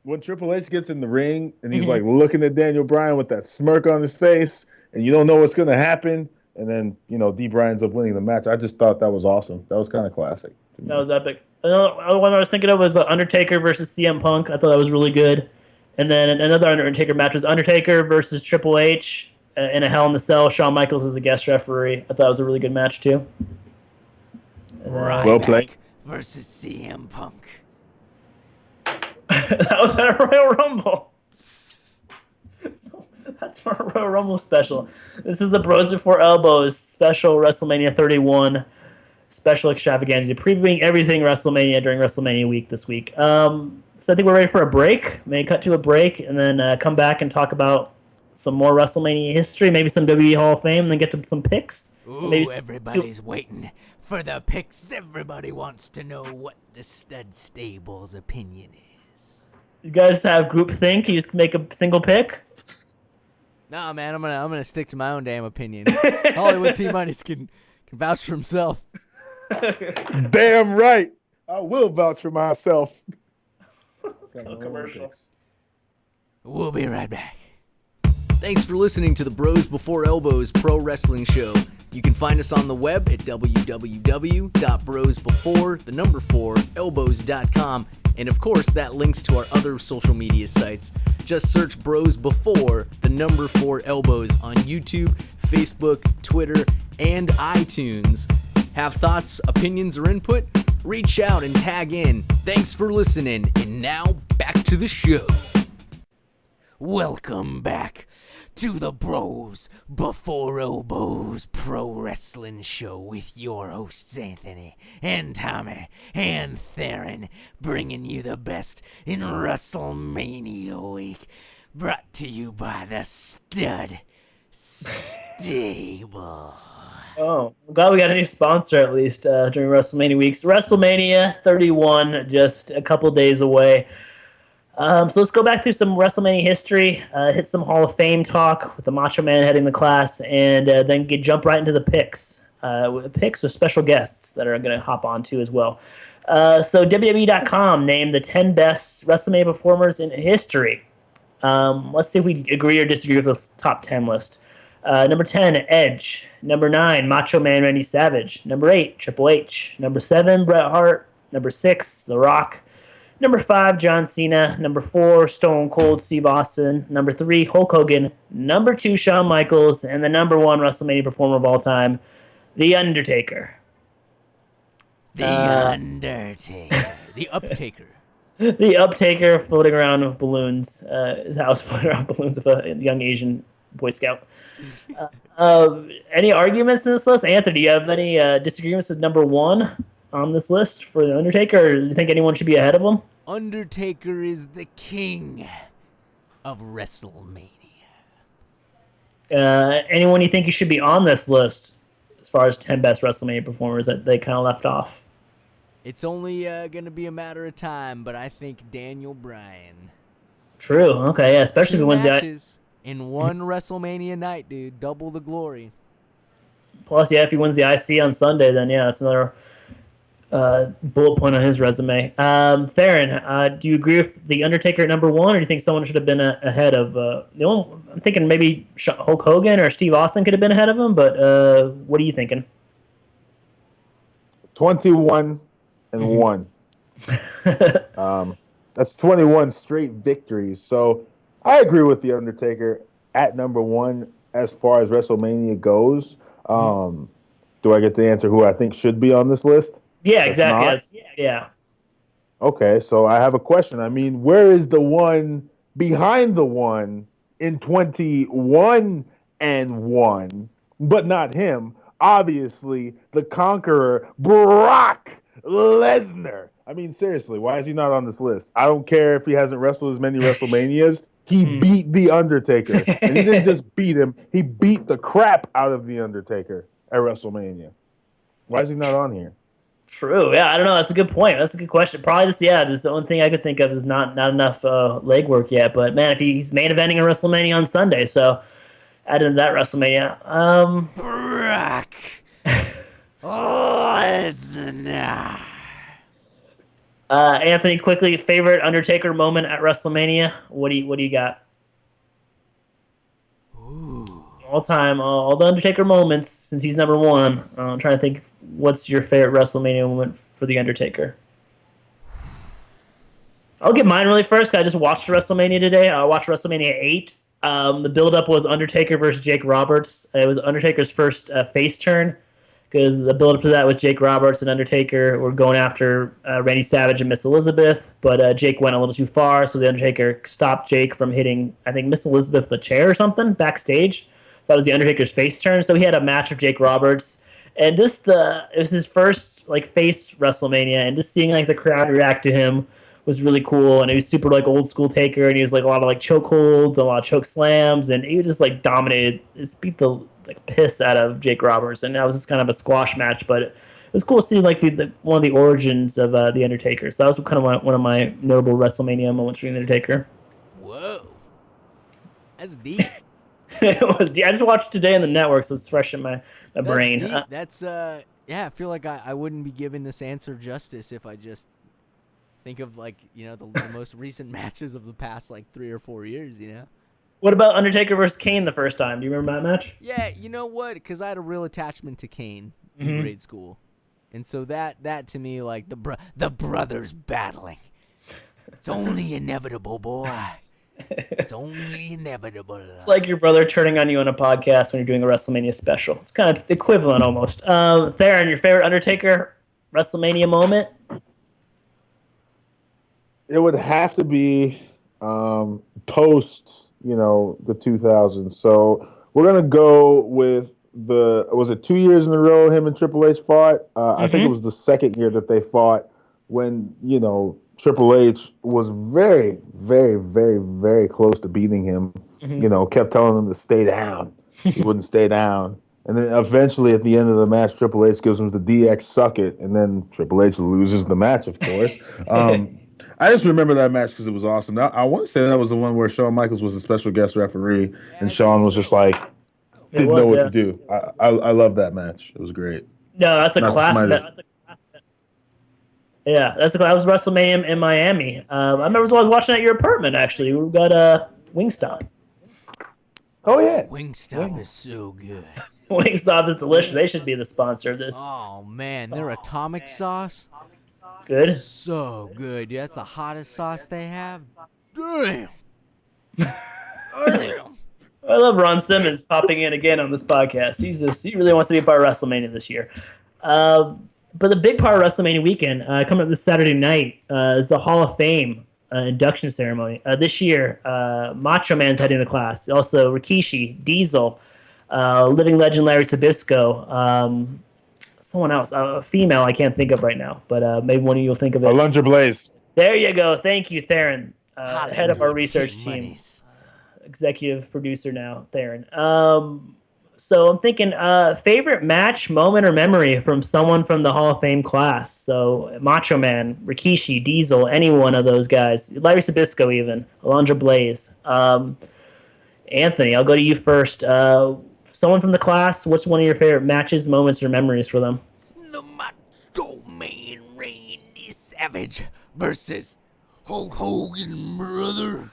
when Triple H gets in the ring and he's like looking at Daniel Bryan with that smirk on his face, and you don't know what's going to happen, and then D. Bryan ends up winning the match. I just thought that was awesome. That was kind of classic.
That was epic. Another one I was thinking of was Undertaker versus CM Punk. I thought that was really good. And then another Undertaker match was Undertaker versus Triple H in a Hell in a Cell. Shawn Michaels as a guest referee. I thought that was a really good match too.
Well played.
Versus CM Punk.
That was at a Royal Rumble. So that's for a Royal Rumble special. This is the Bros Before Elbows special WrestleMania 31 special extravaganza, previewing everything WrestleMania during WrestleMania week this week. So I think we're ready for a break. Maybe cut to a break and then come back and talk about some more WrestleMania history, maybe some WWE Hall of Fame, and then get to some picks.
Ooh,
maybe
everybody's waiting for the picks. Everybody wants to know what the stud stable's opinion is.
You guys have groupthink? You just make a single pick?
Nah, man, I'm gonna stick to my own damn opinion. Hollywood T-Money's can vouch for himself.
Damn right. I will vouch for myself.
Let's go commercial.
We'll be right back. Thanks for listening to the Bros Before Elbows Pro Wrestling Show. You can find us on the web at www.brosbefore4elbows.com, and of course that links to our other social media sites. Just search Bros Before 4 Elbows on YouTube, Facebook, Twitter, and iTunes. Have thoughts, opinions, or input? Reach out and tag in. Thanks for listening, and now back to the show. Welcome back to the Bros Before Elbows Pro Wrestling Show with your hosts Anthony and Tommy and Theron, bringing you the best in WrestleMania week, brought to you by the Stud Stable.
Oh, I'm glad we got a new sponsor at least during WrestleMania weeks. WrestleMania 31, just a couple days away. So let's go back through some WrestleMania history, hit some Hall of Fame talk with the Macho Man heading the class, and then jump right into the picks. Picks with special guests that are going to hop on too as well. So WWE.com named the 10 best WrestleMania performers in history. Let's see if we agree or disagree with this top 10 list. Number 10, Edge. Number 9, Macho Man Randy Savage. Number 8, Triple H. Number 7, Bret Hart. Number 6, The Rock. Number 5, John Cena. Number 4, Stone Cold Steve Austin. Number 3, Hulk Hogan. Number 2, Shawn Michaels. And the number 1 WrestleMania performer of all time, The Undertaker.
The Undertaker. The Uptaker.
The Uptaker floating around with balloons. His house floating around with balloons of a young Asian Boy Scout. Any arguments in this list? Anthony, do you have any disagreements with number 1 on this list for The Undertaker, or do you think anyone should be ahead of him?
Undertaker is the king of WrestleMania.
Anyone you think you should be on this list as far as 10 best WrestleMania performers that they kind of left off?
It's only going to be a matter of time, but I think Daniel Bryan.
True. Okay, yeah, especially if he
2
wins
matches in one WrestleMania night, dude. Double the glory.
Plus, yeah, if he wins the IC on Sunday, then yeah, that's another bullet point on his resume. Theron, do you agree with The Undertaker at number 1, or do you think someone should have been ahead of... I'm thinking maybe Hulk Hogan or Steve Austin could have been ahead of him, but what are you thinking?
21 and 1. That's 21 straight victories. So I agree with The Undertaker at number 1 as far as WrestleMania goes. Do I get to answer who I think should be on this list?
Yeah, exactly. Yeah.
Okay, so I have a question. I mean, where is the one behind the one in 21 and 1, but not him? Obviously, the conqueror, Brock Lesnar. I mean, seriously, why is he not on this list? I don't care if he hasn't wrestled as many WrestleManias. He beat The Undertaker. And he didn't just beat him, he beat the crap out of The Undertaker at WrestleMania. Why is he not on here?
True. Yeah, I don't know. That's a good point. That's a good question. Probably just the only thing I could think of is not enough legwork yet. But man, if he's main eventing a WrestleMania on Sunday, so add into that WrestleMania.
Brock Lesnar.
Anthony, quickly, favorite Undertaker moment at WrestleMania? What do you got?
Ooh.
All time, all the Undertaker moments since he's number 1. I'm trying to think. What's your favorite WrestleMania moment for The Undertaker? I'll get mine really first. I just watched WrestleMania today. I watched WrestleMania 8. The build-up was Undertaker versus Jake Roberts. It was Undertaker's first face turn, because the build-up to that was Jake Roberts and Undertaker were going after Randy Savage and Miss Elizabeth, but Jake went a little too far, so the Undertaker stopped Jake from hitting, I think, Miss Elizabeth with a chair or something backstage. So that was the Undertaker's face turn. So he had a match with Jake Roberts. And just it was his first face WrestleMania, and just seeing the crowd react to him was really cool. And he was super old school Taker, and he was a lot of choke holds, a lot of choke slams, and he just dominated, just beat the piss out of Jake Roberts. And that was just kind of a squash match, but it was cool to see one of the origins of the Undertaker. So that was kind of one of my notable WrestleMania moments for the Undertaker.
Whoa, that's deep.
It was. I just watched it today on the network, so it's fresh in my brain.
Deep. That's yeah. I feel like I wouldn't be giving this answer justice if I just think of the most recent matches of the past 3 or 4 years.
What about Undertaker versus Kane the first time? Do you remember that match?
Yeah, you know what? Because I had a real attachment to Kane in grade school, and so that to me the brothers battling. It's only inevitable, boy. It's only inevitable.
It's like your brother turning on you on a podcast when you're doing a WrestleMania special. It's kind of equivalent almost. Theron, your favorite Undertaker WrestleMania moment?
It would have to be post, the 2000s. So we're going to go with was it 2 years in a row him and Triple H fought? I think it was the second year that they fought when, Triple H was very, very, very, very close to beating him. Kept telling him to stay down. He wouldn't stay down. And then eventually at the end of the match, Triple H gives him the DX suck it. And then Triple H loses the match, of course. I just remember that match because it was awesome. I want to say that was the one where Shawn Michaels was a special guest referee. And Shawn was just didn't know what to do. I love that match. It was great.
No, that's a classic. Yeah, that was WrestleMania in Miami. I remember I was watching at your apartment, actually. We got Wingstop.
Oh, yeah.
Wingstop is so good.
Wingstop is delicious. They should be the sponsor of this.
Oh, man. Their atomic sauce.
Good.
So good. Dude. That's the hottest sauce they have. Damn. Damn.
I love Ron Simmons popping in again on this podcast. He really wants to be a part of WrestleMania this year. But the big part of WrestleMania weekend, coming up this Saturday night, is the Hall of Fame induction ceremony. This year, Macho Man's heading the class. Also, Rikishi, Diesel, living legend Larry Zbyszko, someone else, a female I can't think of right now, but maybe one of you will think of it.
Alundra Blaze.
There you go. Thank you, Theron, head of our research team. Executive producer now, Theron. So I'm thinking favorite match, moment, or memory from someone from the Hall of Fame class. So Macho Man, Rikishi, Diesel, any one of those guys. Larry Zbyszko even. Alundra Blaze. Anthony, I'll go to you first. Someone from the class, what's one of your favorite matches, moments, or memories for them?
The Macho Man Randy Savage versus Hulk Hogan, brother.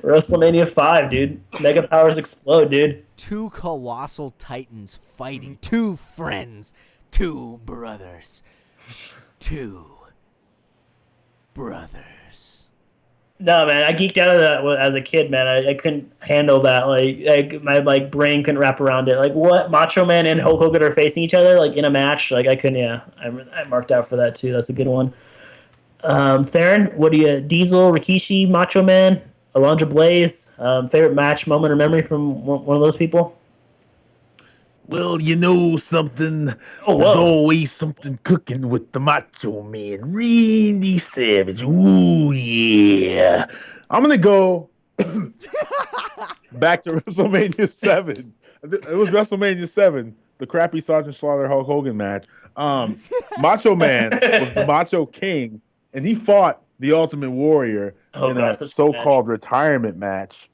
WrestleMania 5, dude. Mega powers explode, dude.
Two colossal titans fighting. Two friends. Two brothers. Two brothers.
No, man, I geeked out of that as a kid, man. I couldn't handle that. Like my brain couldn't wrap around it. Like, what? Macho Man and Hulk Hogan are facing each other, like, in a match? Like, I couldn't, yeah. I marked out for that, too. That's a good one. Theron, what do you... Diesel, Rikishi, Macho Man... Alundra Blaze, favorite match, moment, or memory from one of those people?
Well, you know something. There's always something cooking with the Macho Man, Randy Savage. Ooh, yeah. I'm going to go back to WrestleMania 7. It was WrestleMania 7, the crappy Sergeant Slaughter Hulk Hogan match. Macho Man was the Macho King, and he fought the Ultimate Warrior in a so-called retirement match.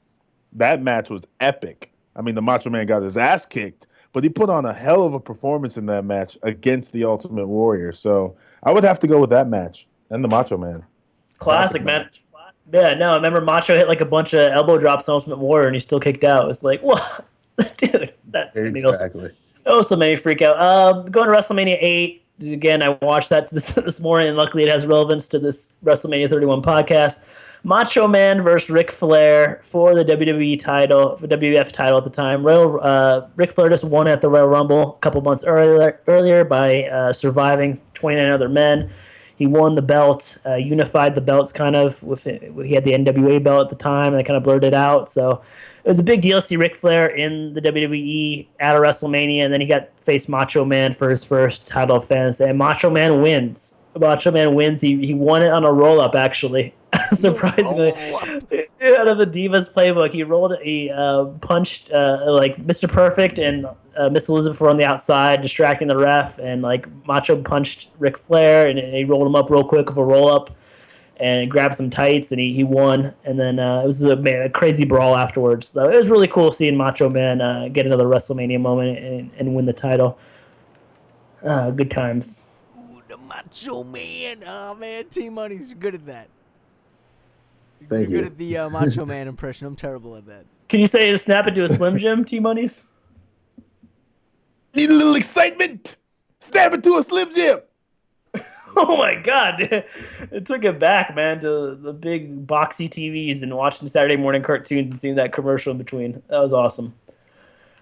That match was epic. I mean, the Macho Man got his ass kicked, but he put on a hell of a performance in that match against the Ultimate Warrior. So I would have to go with that match and the Macho Man.
Classic man. Yeah, no, I remember Macho hit like a bunch of elbow drops on Ultimate Warrior, and he still kicked out. It's like, what? Dude, that
exactly.
Also made me freak out. Going to WrestleMania 8. Again, I watched that this morning, and luckily it has relevance to this WrestleMania 31 podcast. Macho Man versus Ric Flair for the WWE title, for WWF title at the time. Ric Flair just won at the Royal Rumble a couple months earlier by surviving 29 other men. He won the belt, unified the belts kind of. He had the NWA belt at the time, and they kind of blurred it out. So it was a big deal to see Ric Flair in the WWE at a WrestleMania, and then he got faced Macho Man for his first title defense, and Macho Man wins. Macho Man wins. He won it on a roll-up, actually. Surprisingly. Out of the Divas playbook, he punched like Mr. Perfect and Miss Elizabeth were on the outside, distracting the ref, and like Macho punched Ric Flair, and he rolled him up real quick with a roll-up, and grabbed some tights, and he won. And then it was a crazy brawl afterwards. So it was really cool seeing Macho Man get another WrestleMania moment and win the title. Good times.
Ooh, the Macho Man. Oh, man, T-Money's good at that.
Thank
You're
you.
good at the Macho Man impression. I'm terrible at that.
Can you say snap it to a Slim Jim, T-Monies?
Need a little excitement? Snap it to a Slim Jim.
Oh my God. It took it back, man, to the big boxy TVs and watching Saturday morning cartoons and seeing that commercial in between. That was awesome.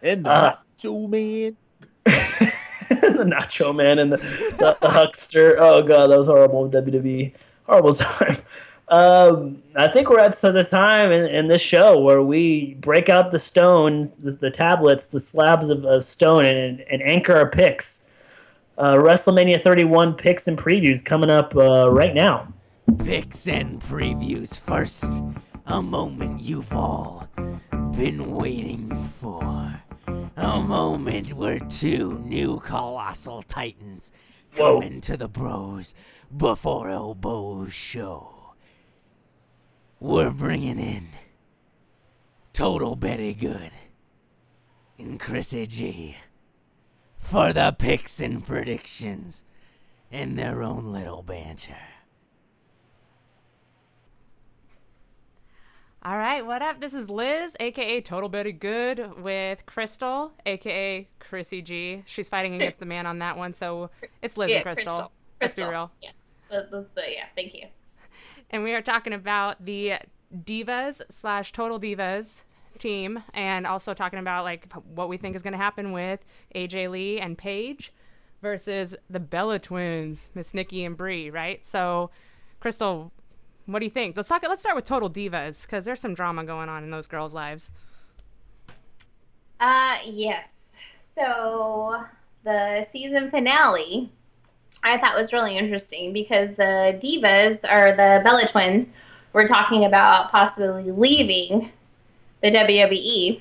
And the Macho Man.
The Nacho Man and the Huckster. Oh God, that was horrible. WWE. Horrible time. I think we're at the time in this show where we break out the stones, the tablets, the slabs of stone, and anchor our picks. WrestleMania 31 picks and previews coming up right now.
Picks and previews first. A moment you've all been waiting for. A moment where two new colossal titans come into the Bros Before Elbows show. We're bringing in Total Betty Good and Kryssy G for the picks and predictions and their own little banter.
All right, what up? This is Liz, a.k.a. Total Betty Good, with Crystal, a.k.a. Kryssy G. She's fighting against the man on that one, so it's Liz and Crystal. Let's be real.
Yeah. Yeah, thank you.
And we are talking about the Divas / Total Divas team, and also talking about like what we think is going to happen with AJ Lee and Paige versus the Bella Twins, Miss Nikki and Brie, right? So, Crystal, what do you think? Let's start with Total Divas, because there's some drama going on in those girls' lives.
Yes. So the season finale, I thought was really interesting because the Divas, or the Bella Twins, were talking about possibly leaving the WWE.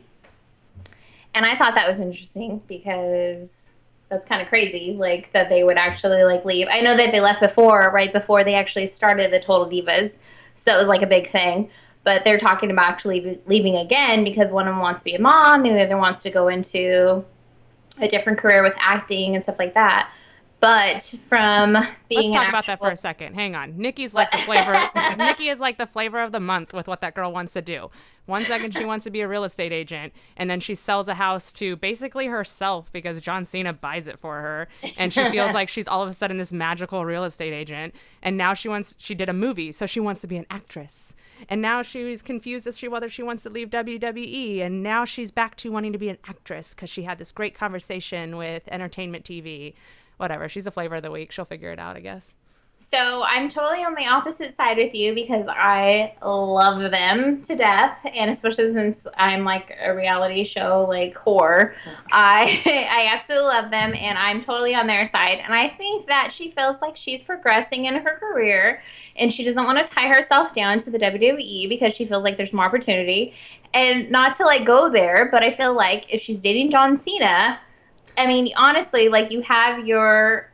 And I thought that was interesting because that's kind of crazy, like, that they would actually, like, leave. I know that they left right before they actually started the Total Divas, so it was, like, a big thing. But they're talking about actually leaving again because one of them wants to be a mom, and the other wants to go into a different career with acting and stuff like that. But from being
Let's talk about that for a second. Hang on. Nikki's like the flavor. Nikki is like the flavor of the month with what that girl wants to do. One second she wants to be a real estate agent, and then she sells a house to basically herself because John Cena buys it for her, and she feels like she's all of a sudden this magical real estate agent. And now she did a movie, so she wants to be an actress. And now she's confused as to whether she wants to leave WWE, and now she's back to wanting to be an actress because she had this great conversation with Entertainment TV. Whatever, she's a flavor of the week. She'll figure it out, I guess.
So I'm totally on the opposite side with you because I love them to death, and especially since I'm like a reality show like whore, I absolutely love them, and I'm totally on their side. And I think that she feels like she's progressing in her career, and she doesn't want to tie herself down to the WWE because she feels like there's more opportunity. And not to like go there, but I feel like if she's dating John Cena, I mean, honestly, like, you have your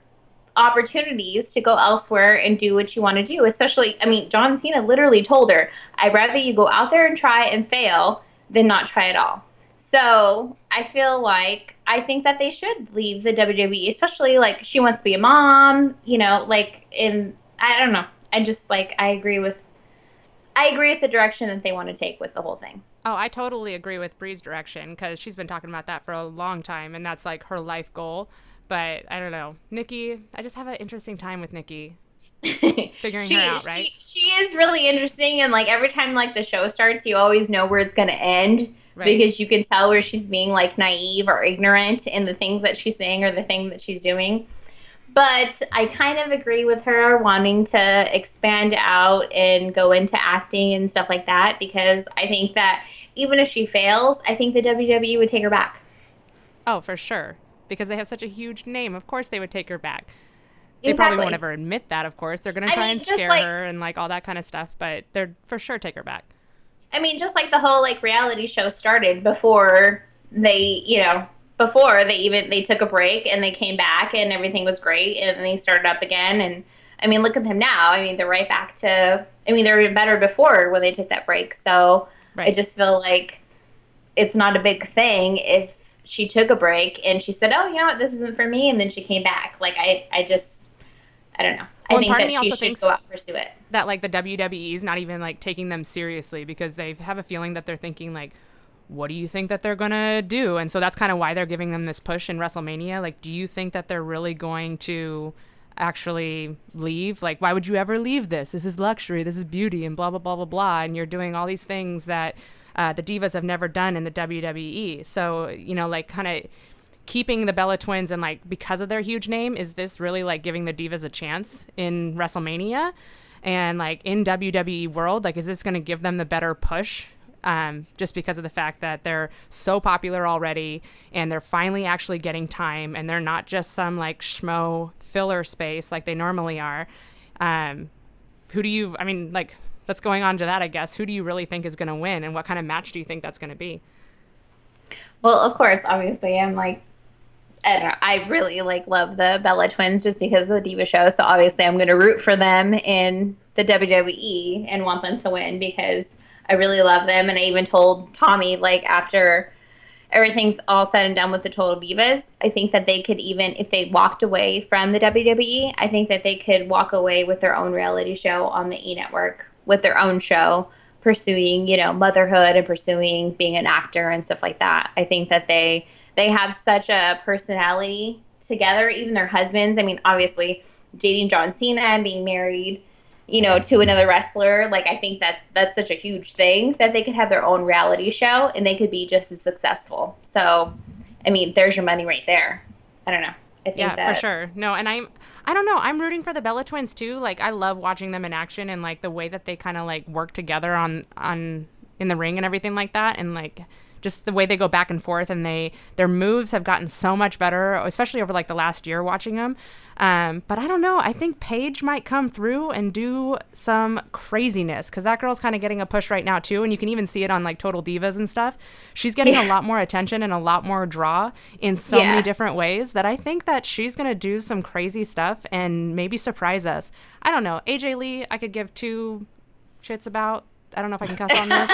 opportunities to go elsewhere and do what you want to do. Especially, I mean, John Cena literally told her, I'd rather you go out there and try and fail than not try at all. So I think that they should leave the WWE, especially, like, she wants to be a mom, you know, like, I don't know. I just, like, I agree with the direction that they want to take with the whole thing.
Oh, I totally agree with Brie's direction because she's been talking about that for a long time, and that's like her life goal. But I don't know. Nikki, I just have an interesting time with Nikki. Figuring her out, right?
She is really interesting, and like every time like the show starts, you always know where it's going to end, right? Because you can tell where she's being like naive or ignorant in the things that she's saying or the thing that she's doing. But I kind of agree with her wanting to expand out and go into acting and stuff like that because I think that even if she fails, I think the WWE would take her back.
Oh, for sure. Because they have such a huge name. Of course they would take her back. They
Exactly.
probably won't ever admit that, of course. They're going to try and scare her and like all that kind of stuff, but they're for sure take her back.
I mean, just like the whole like reality show started before they, before they took a break and they came back and everything was great and then they started up again. And I mean, look at them now. I mean, they're right back to, they were even better before when they took that break. So right. I just feel like it's not a big thing if she took a break and she said, oh, you know what, this isn't for me. And then she came back. Like, I don't know.
Well,
I think that she should go out and pursue it.
That like the WWE is not even like taking them seriously because they have a feeling that they're thinking like, what do you think that they're going to do? And so that's kind of why they're giving them this push in WrestleMania. Like, do you think that they're really going to actually leave? Like, why would you ever leave this? This is luxury. This is beauty and blah, blah, blah, blah, blah. And you're doing all these things that the Divas have never done in the WWE. So, like kind of keeping the Bella Twins and like because of their huge name, is this really like giving the Divas a chance in WrestleMania? And like in WWE world, like is this going to give them the better push? Just because of the fact that they're so popular already and they're finally actually getting time and they're not just some like schmo filler space like they normally are. Let's going on to that, I guess. Who do you really think is going to win and what kind of match do you think that's going to be?
Well, of course, obviously, I'm like, I don't know. I really like love the Bella Twins just because of the Diva show. So obviously I'm going to root for them in the WWE and want them to win because I really love them. And I even told Tommy, like, after everything's all said and done with the Total Divas, I think that they could even, if they walked away from the WWE, I think that they could walk away with their own reality show on the E! Network, with their own show, pursuing, motherhood and pursuing being an actor and stuff like that. I think that they have such a personality together, even their husbands. I mean, obviously, dating John Cena and being married, you know, to another wrestler. Like, I think that that's such a huge thing that they could have their own reality show and they could be just as successful. So, I mean, there's your money right there. I don't know. I think
for sure. No, and I don't know. I'm rooting for the Bella Twins too. Like, I love watching them in action and like the way that they kind of like work together on in the ring and everything like that, and like just the way they go back and forth, and their moves have gotten so much better, especially over like the last year watching them. But I don't know. I think Paige might come through and do some craziness because that girl's kind of getting a push right now too, and you can even see it on like Total Divas and stuff. She's getting a lot more attention and a lot more draw in so many different ways that I think that she's gonna do some crazy stuff and maybe surprise us. I don't know. AJ Lee, I could give two shits about. I don't know if I can cuss on this,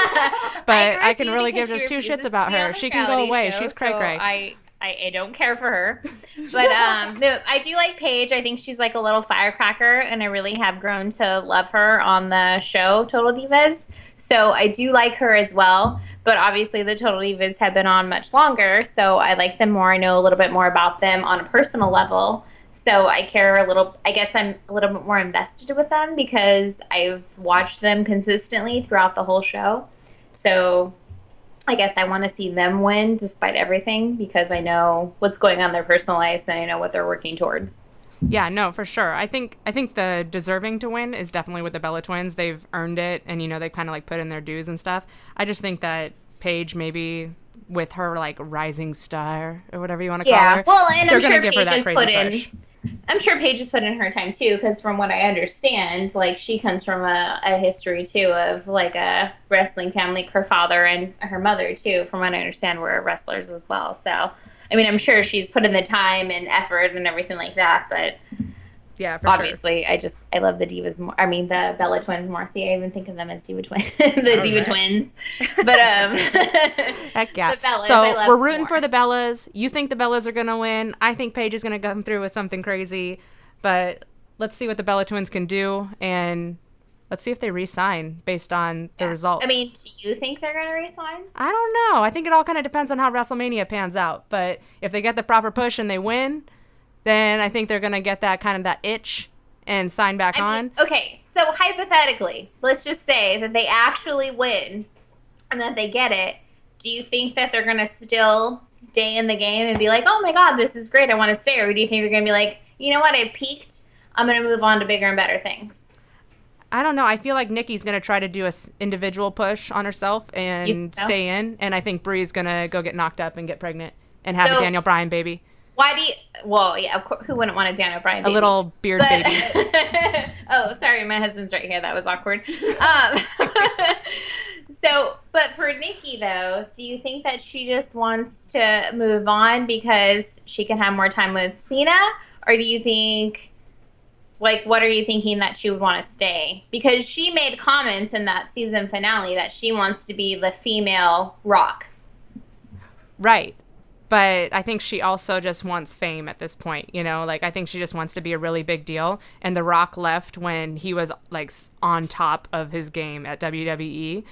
but I can really give just two shits about her. She can go away. She's cray-cray.
I don't care for her. But no, I do like Paige. I think she's like a little firecracker, and I really have grown to love her on the show Total Divas. So I do like her as well. But obviously the Total Divas have been on much longer, so I like them more. I know a little bit more about them on a personal level. So I care a little, I guess I'm a little bit more invested with them because I've watched them consistently throughout the whole show. So I guess I want to see them win despite everything because I know what's going on in their personal lives and I know what they're working towards.
Yeah, no, for sure. I think the deserving to win is definitely with the Bella Twins. They've earned it, and you know they've kind of like put in their dues and stuff. I just think that Paige maybe with her like rising star or whatever you want to call her.
Well, and
they're
I'm
gonna
sure
give her that
Paige has
crazy push.
I'm sure Paige has put in her time too, because from what I understand, like she comes from a history too of like a wrestling family. Her father and her mother too, from what I understand, were wrestlers as well. So, I mean, I'm sure she's put in the time and effort and everything like that. But
yeah, for
obviously,
sure.
I love the Divas more. I mean, the Bella Twins more. See, I even think of them as Diva Twins, the Diva Twins. But
heck yeah.
The Bellas,
so we're rooting for the Bellas. You think the Bellas are gonna win? I think Paige is gonna come through with something crazy. But let's see what the Bella Twins can do, and let's see if they re-sign based on the results.
I mean, do you think they're gonna re-sign?
I don't know. I think it all kind of depends on how WrestleMania pans out. But if they get the proper push and they win, then I think they're going to get that itch and sign back on.
Okay, so hypothetically, let's just say that they actually win and that they get it. Do you think that they're going to still stay in the game and be like, oh my God, this is great, I want to stay? Or do you think they're going to be like, you know what, I peaked, I'm going to move on to bigger and better things?
I don't know. I feel like Nikki's going to try to do a individual push on herself and stay in. And I think Brie's going to go get knocked up and get pregnant and have a Daniel Bryan baby.
Why do you... Well, yeah, of course, who wouldn't want a Daniel Bryan baby?
A little beard baby.
Oh, sorry, my husband's right here. That was awkward. But for Nikki, though, do you think that she just wants to move on because she can have more time with Cena? Or do you think... Like, what are you thinking that she would want to stay? Because she made comments in that season finale that she wants to be the female Rock.
Right. But I think she also just wants fame at this point, you know? Like, I think she just wants to be a really big deal. And The Rock left when he was, like, on top of his game at WWE,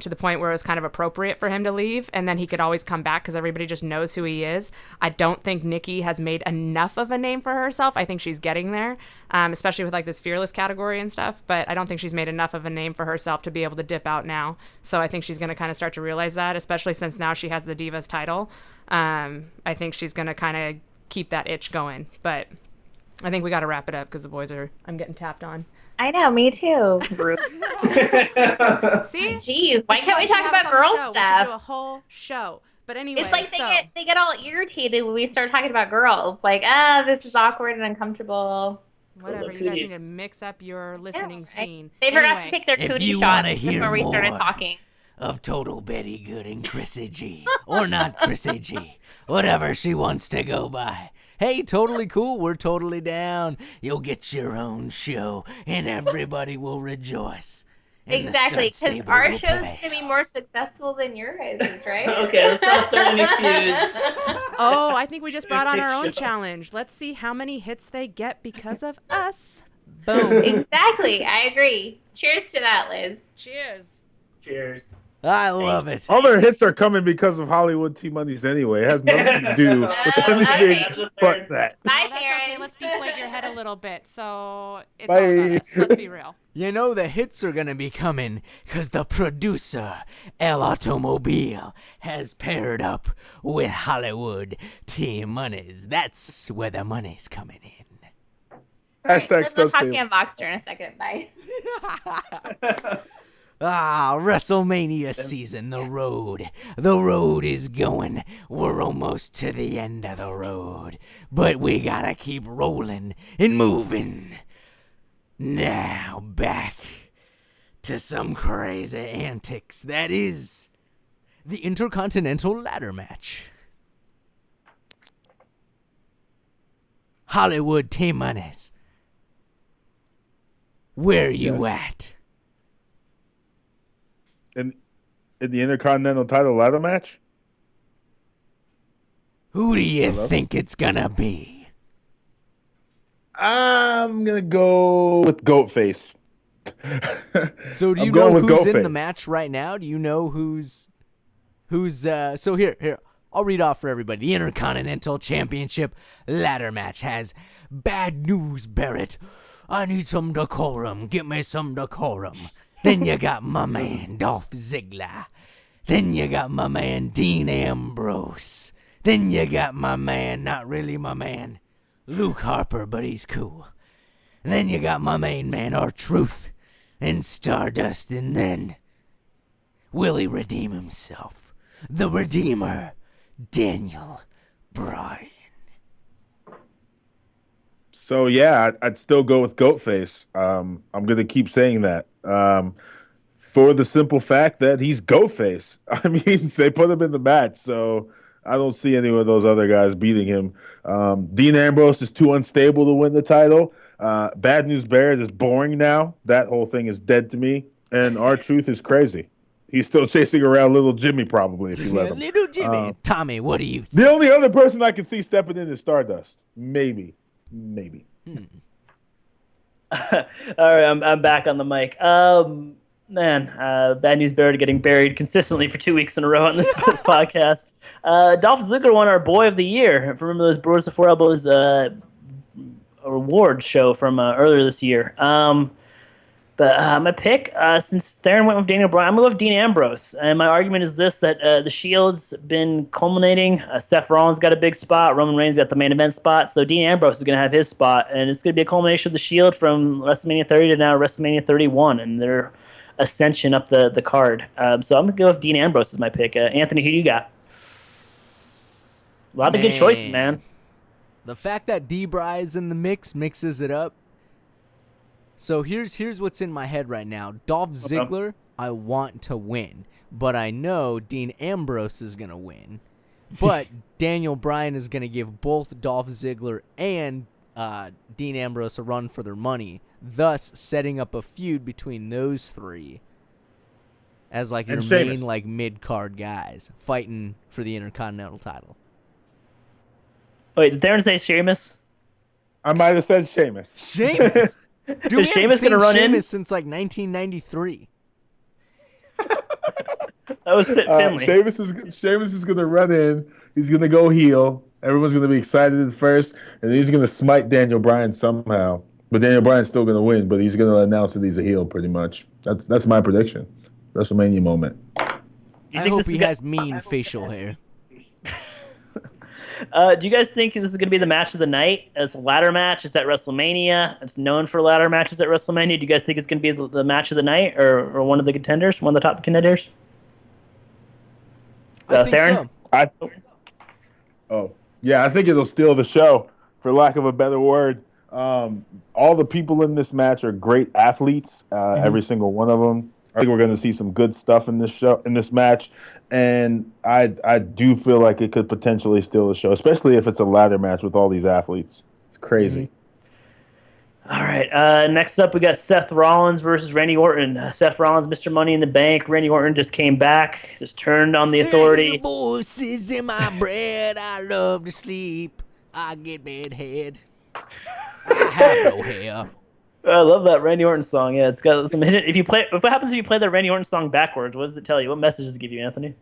to the point where it was kind of appropriate for him to leave. And then he could always come back because everybody just knows who he is. I don't think Nikki has made enough of a name for herself. I think she's getting there, especially with, like, this fearless category and stuff. But I don't think she's made enough of a name for herself to be able to dip out now. So I think she's going to kind of start to realize that, especially since now she has the Divas title. I think she's going to kind of keep that itch going. But I think we got to wrap it up because the boys I'm getting tapped on.
I know, me too.
See?
Jeez, why can't we talk about girl stuff?
We should do a whole show. But anyway,
it's like they get all irritated when we start talking about girls. Like, this is awkward and uncomfortable.
Whatever, you guys need to mix up your listening scene.
They forgot to take their cootie shots before we started talking.
Of Total Betty Good and Kryssy G. Or not Kryssy G. Whatever she wants to go by. Hey, totally cool. We're totally down. You'll get your own show, and everybody will rejoice.
Exactly, because our show's going to be more successful than your guys', right?
Okay, let's not start any feuds.
Oh, I think we just brought on our own challenge. Let's see how many hits they get because of us. Boom.
Exactly, I agree. Cheers to that, Liz.
Cheers.
Cheers.
I love it.
All their hits are coming because of Hollywood T-Money's anyway. It has nothing to do with anything but that.
Bye,
Well, that's okay.
Theron.
Let's deflate your head a little bit. So it's
Bye.
all about us. Let's be real.
You know the hits are gonna be coming because the producer, El Automobile, has paired up with Hollywood T-Monies. That's where the money's coming in.
Hashtag
We'll talk to you on Voxter in a second. Bye.
WrestleMania season, the road. The road is going. We're almost to the end of the road. But we gotta keep rolling and moving. Now back to some crazy antics. That is the Intercontinental Ladder Match. Hollywood T-Monies. Where you at?
in the Intercontinental title ladder match.
Who do you think it's gonna be?
I'm gonna go with Goatface.
So do you know who's in the match right now? Do you know who's so here, I'll read off for everybody. The Intercontinental Championship ladder match has Bad News Barrett. I need some decorum. Get me some decorum. Then you got my man Dolph Ziggler. Then you got my man Dean Ambrose. Then you got my man, not really my man, Luke Harper, but he's cool. And then you got my main man, R-Truth, and Stardust, and then will he redeem himself? The Redeemer, Daniel Bryan.
So yeah, I'd still go with Goatface. I'm gonna keep saying that for the simple fact that he's Goatface. I mean, they put him in the match, so I don't see any of those other guys beating him. Dean Ambrose is too unstable to win the title. Bad News Barrett is boring now. That whole thing is dead to me. And R-Truth is crazy. He's still chasing around Little Jimmy, probably, if you let him.
Little Jimmy. Tommy, what do you think?
The only other person I can see stepping in is Stardust. Maybe.
All right, I'm back on the mic. Bad News Barrett getting buried consistently for 2 weeks in a row on this podcast. Dolph Ziggler won our Boy of the Year. Remember those Bros Before Elbows award show from earlier this year. But my pick, since Theron went with Daniel Bryan, I'm going to go with Dean Ambrose. And my argument is this, that the Shield's been culminating. Seth Rollins got a big spot. Roman Reigns got the main event spot. So Dean Ambrose is going to have his spot. And it's going to be a culmination of the Shield from WrestleMania 30 to now WrestleMania 31. And their ascension up the card. So I'm going to go with Dean Ambrose as my pick. Anthony, who do you got? A lot of good choices, man.
The fact that D-Bry's in the mix mixes it up. So here's what's in my head right now. Dolph Ziggler, I want to win, but I know Dean Ambrose is going to win. But Daniel Bryan is going to give both Dolph Ziggler and Dean Ambrose a run for their money, thus setting up a feud between those three as like your main like mid-card guys fighting for the Intercontinental title.
Wait, did Theron say Sheamus?
I might have said Sheamus.
Sheamus? Dude,
Is Sheamus going to run in?
Since like 1993.
That was Finley.
Sheamus is going to run in. He's going to go heel. Everyone's going to be excited at first, and he's going to smite Daniel Bryan somehow. But Daniel Bryan's still going to win, but he's going to announce that he's a heel pretty much. That's my prediction. WrestleMania moment.
I hope he has mean facial hair.
Do you guys think this is going to be the match of the night? As a ladder match, it's at WrestleMania. It's known for ladder matches at WrestleMania. Do you guys think it's going to be the match of the night, or one of the contenders, one of the top contenders?
I think
Theron?
so.
I think it'll steal the show, for lack of a better word. All the people in this match are great athletes, every single one of them. I think we're going to see some good stuff in this match, and I do feel like it could potentially steal the show, especially if it's a ladder match with all these athletes. It's crazy.
All right. Next up, we got Seth Rollins versus Randy Orton. Seth Rollins, Mr. Money in the Bank. Randy Orton just came back, just turned on the Authority.
The voices in my bread. I love to sleep. I get bedhead. I have no hair.
I love that Randy Orton song. Yeah, it's got some hidden. What happens if you play that Randy Orton song backwards? What does it tell you? What message does it give you, Anthony?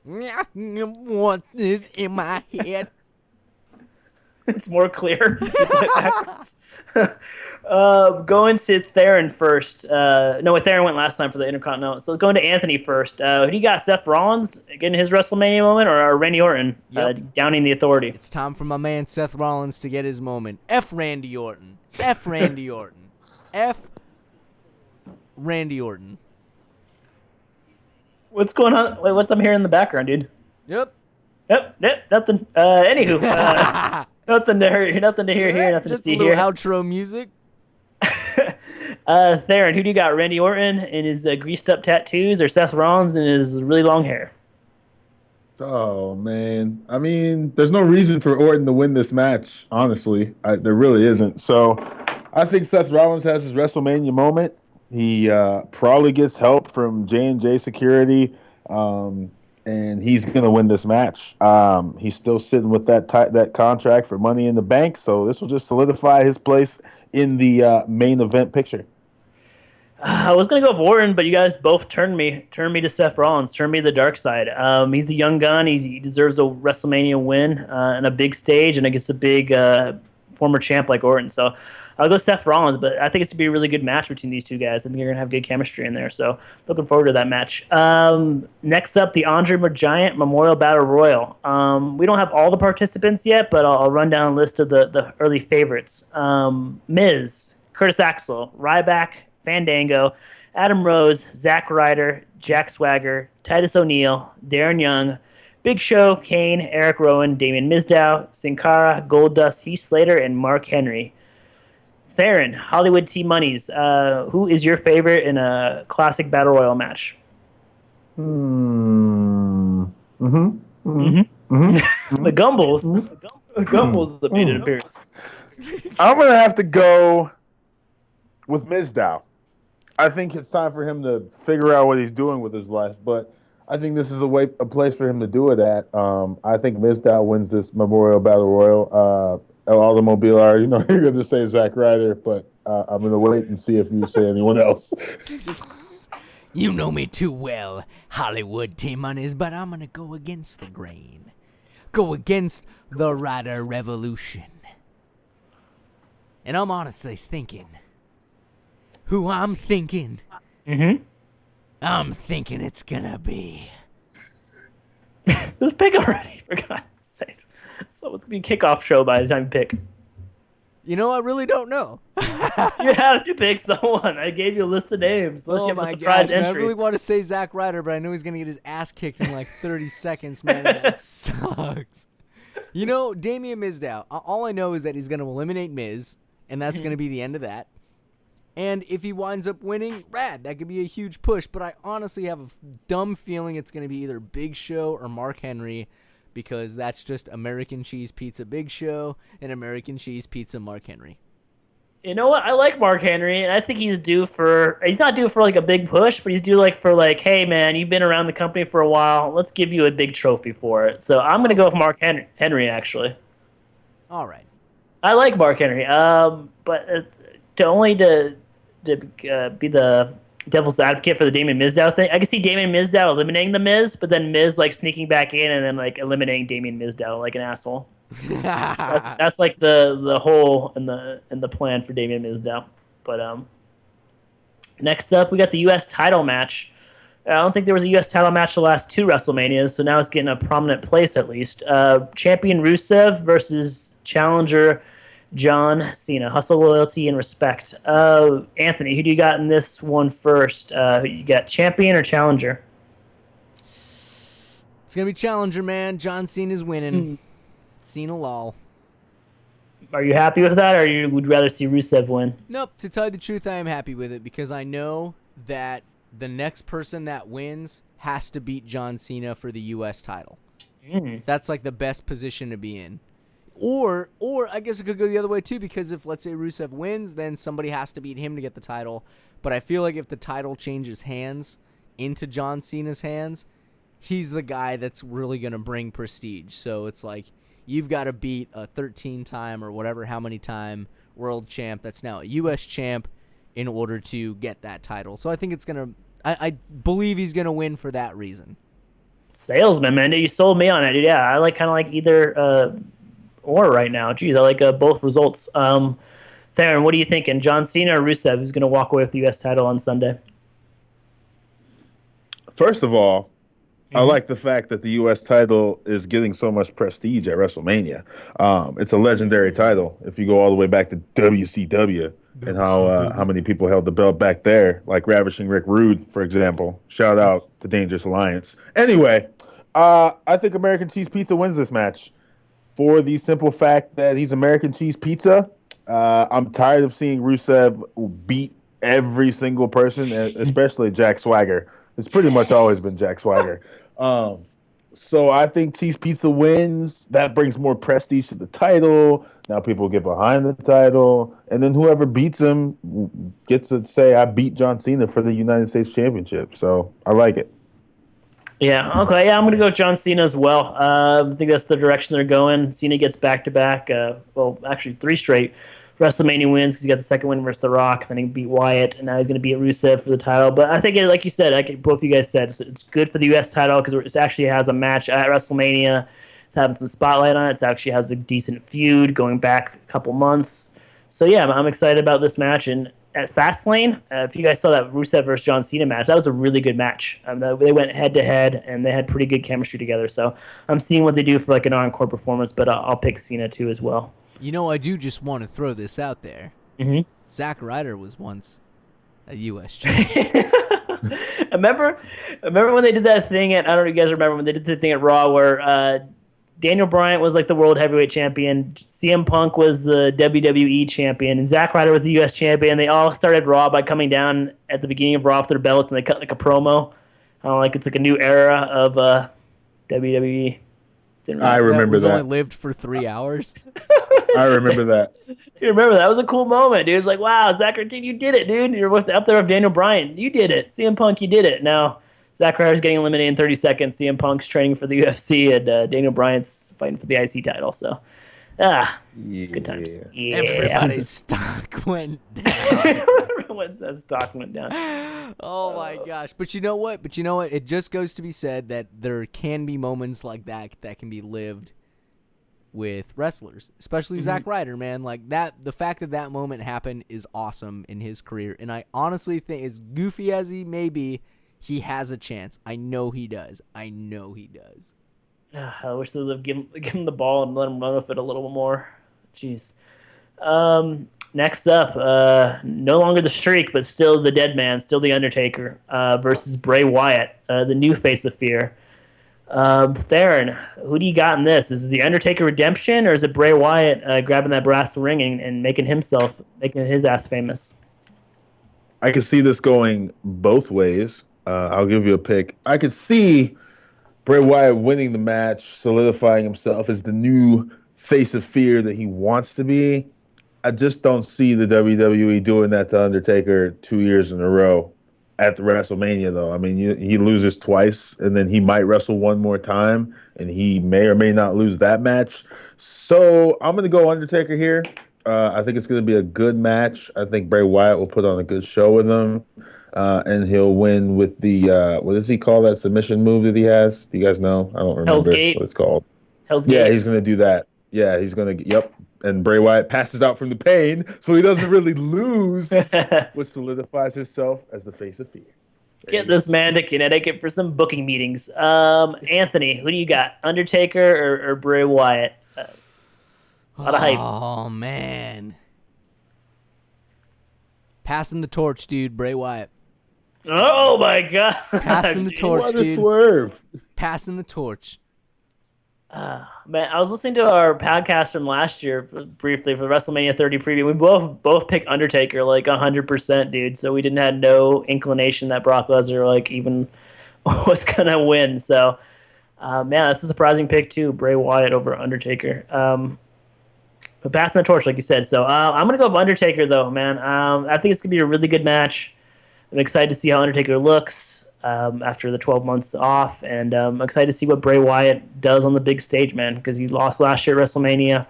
What is in my head?
It's more clear. Going to Theron first. Theron went last time for the Intercontinental. So going to Anthony first. Who do you got? Seth Rollins getting his WrestleMania moment, or Randy Orton downing the Authority?
It's time for my man Seth Rollins to get his moment. F Randy Orton. F Randy Orton. F Randy Orton.
What's going on? Wait, what's I'm hearing in the background, dude?
Yep.
Yep. Nothing. Anywho, nothing to hear. Nothing to hear here. Nothing
Just
to see
a little
here.
outro music.
Theron, who do you got? Randy Orton and his greased up tattoos, or Seth Rollins and his really long hair?
Oh man, I mean, there's no reason for Orton to win this match. Honestly, there really isn't. So, I think Seth Rollins has his WrestleMania moment. He probably gets help from J&J Security, and he's gonna win this match. He's still sitting with that contract for Money in the Bank, so this will just solidify his place in the main event picture.
I was gonna go with Orton, but you guys both turned me to Seth Rollins, turned me to the dark side. He's the young gun. He deserves a WrestleMania win and a big stage, and against a big former champ like Orton. So I'll go Seth Rollins, but I think it's gonna be a really good match between these two guys. I think you're gonna have good chemistry in there. So looking forward to that match. Next up, the Andre Giant Memorial Battle Royal. We don't have all the participants yet, but I'll run down a list of the early favorites. Miz, Curtis Axel, Ryback, Fandango, Adam Rose, Zack Ryder, Jack Swagger, Titus O'Neil, Darren Young, Big Show, Kane, Eric Rowan, Damien Mizdow, Sin Cara, Goldust, Heath Slater, and Mark Henry. Theron, Hollywood T-Money's. Who is your favorite in a classic Battle Royal match? The Gumbles. The Gumbles made an appearance.
I'm gonna have to go with Mizdow. I think it's time for him to figure out what he's doing with his life, but I think this is a place for him to do it at. I think Mizdow wins this Memorial Battle Royal. El Automobilar, you're going to say Zack Ryder, but I'm going to wait and see if you say anyone else.
You know me too well, Hollywood T-Moneys, but I'm going to go against the grain. Go against the Ryder Revolution. And I'm honestly thinking, who I'm thinking, I'm thinking it's going to be...
Just pick already, for God's sakes. So it's going to be a kickoff show by the time you pick.
I really don't know.
You have to pick someone. I gave you a list of names. Unless you have a surprise entry.
Man, I really want to say Zack Ryder, but I know he's going to get his ass kicked in like 30 seconds, man. That sucks. Damien Mizdow, all I know is that he's going to eliminate Miz, and that's going to be the end of that. And if he winds up winning, rad, that could be a huge push. But I honestly have a dumb feeling it's going to be either Big Show or Mark Henry, because that's just American Cheese Pizza Big Show and American Cheese Pizza Mark Henry.
You know what? I like Mark Henry, and I think he's not due for like a big push, but he's due for hey man, you've been around the company for a while. Let's give you a big trophy for it. So I'm going to go with Mark Henry actually.
All right.
I like Mark Henry. But to be the devil's advocate for the Damien Mizdow thing, I can see Damien Mizdow eliminating the Miz, but then Miz sneaking back in and then eliminating Damien Mizdow like an asshole. that's the hole in the plan for Damien Mizdow. But next up we got the U.S. title match. I don't think there was a U.S. title match the last two WrestleManias, so now it's getting a prominent place at least. Champion Rusev versus challenger John Cena. Hustle, loyalty, and respect. Anthony, who do you got in this one first? You got champion or challenger?
It's going to be challenger, man. John Cena's winning. Cena lol.
Are you happy with that, or would you rather see Rusev win?
Nope. To tell you the truth, I am happy with it because I know that the next person that wins has to beat John Cena for the U.S. title. That's the best position to be in. Or I guess it could go the other way too, because if, let's say, Rusev wins, then somebody has to beat him to get the title. But I feel like if the title changes hands into John Cena's hands, he's the guy that's really going to bring prestige. So it's you've got to beat a 13-time or whatever how many time world champ that's now a U.S. champ in order to get that title. So I think it's going to – I believe he's going to win for that reason.
Salesman, man. You sold me on it. Yeah, I like kind of like either or right now. Jeez, I like both results. Theron, what are you thinking? John Cena or Rusev, who's going to walk away with the U.S. title on Sunday?
First of all, I like the fact that the U.S. title is getting so much prestige at WrestleMania. It's a legendary title. If you go all the way back to WCW and how many people held the belt back there, like Ravishing Rick Rude, for example. Shout out to Dangerous Alliance. Anyway, I think American Cheese Pizza wins this match for the simple fact that he's American Cheese Pizza. I'm tired of seeing Rusev beat every single person, especially Jack Swagger. It's pretty much always been Jack Swagger. So I think Cheese Pizza wins. That brings more prestige to the title. Now people get behind the title. And then whoever beats him gets to say, I beat John Cena for the United States Championship. So I like it.
Yeah, okay. Yeah, I'm going to go with John Cena as well. I think that's the direction they're going. Cena gets back-to-back, actually 3 straight WrestleMania wins because he got the second win versus The Rock. Then he beat Wyatt, and now he's going to beat Rusev for the title. But I think, like you said, like both of you guys said, it's good for the U.S. title because it actually has a match at WrestleMania. It's having some spotlight on it. It actually has a decent feud going back a couple months. So, yeah, I'm excited about this match. And at Fastlane, if you guys saw that Rusev versus John Cena match, that was a really good match. They went head-to-head, and they had pretty good chemistry together. So I'm seeing what they do for like an encore performance, but I'll pick Cena too as well.
You know, I do just want to throw this out there.
Mm-hmm.
Zack Ryder was once a U.S. champion.
remember when they did that thing at, I don't know if you guys remember when they did the thing at Raw where Daniel Bryan was like the world heavyweight champion, CM Punk was the WWE champion, and Zack Ryder was the U.S. champion. They all started Raw by coming down at the beginning of Raw with their belts, and they cut like a promo. Like it's like a new era of WWE.
I remember that.
Only lived for 3 hours.
I remember that.
You remember that? That was a cool moment, dude. It's like, wow, Zack Ryder, you did it, dude. You're up there with Daniel Bryan. You did it. CM Punk, you did it. Now, Zack Ryder's getting eliminated in 30 seconds. CM Punk's training for the UFC, and Daniel Bryan's fighting for the IC title. So, good times. Yeah.
Everybody's stock went down.
Everyone's stock went down.
Oh my gosh. But you know what? It just goes to be said that there can be moments like that can be lived with wrestlers, especially Zack Ryder, man. Like that, the fact that that moment happened is awesome in his career. And I honestly think, as goofy as he may be, he has a chance. I know he does. I
wish they would give him the ball and let him run with it a little more. Jeez. Next up, no longer the Streak, but still the Dead Man, still the Undertaker, versus Bray Wyatt, the new face of fear. Theron, who do you got in this? Is it the Undertaker redemption, or is it Bray Wyatt grabbing that brass ring and making his ass famous?
I can see this going both ways. I'll give you a pick. I could see Bray Wyatt winning the match, solidifying himself as the new face of fear that he wants to be. I just don't see the WWE doing that to Undertaker 2 years in a row at the WrestleMania, though. I mean, he loses twice, and then he might wrestle one more time, and he may or may not lose that match. So I'm going to go Undertaker here. I think it's going to be a good match. I think Bray Wyatt will put on a good show with him, and he'll win with the, what does he call that submission move that he has? Do you guys know? I don't remember
Hell's Gate.
What it's called.
Hell's Gate.
Yeah, he's going to do that. Yeah, he's going to, yep. And Bray Wyatt passes out from the pain, so he doesn't really lose, which solidifies himself as the face of fear.
Get this man to Connecticut for some booking meetings. Anthony, who do you got? Undertaker or Bray Wyatt? A lot of hype.
Oh, man. Passing the torch, dude. Bray Wyatt.
Oh, my God.
Passing the torch,
What a
dude.
swerve.
Passing the torch.
Man, I was listening to our podcast from last year briefly for the WrestleMania 30 preview. We both picked Undertaker like 100%, dude. So we didn't have no inclination that Brock Lesnar like even was gonna win. So, man, that's a surprising pick too. Bray Wyatt over Undertaker. But passing the torch, like you said. So I'm gonna go with Undertaker though, man. I think it's gonna be a really good match. I'm excited to see how Undertaker looks after the 12 months off, and I'm excited to see what Bray Wyatt does on the big stage, man, because he lost last year at WrestleMania.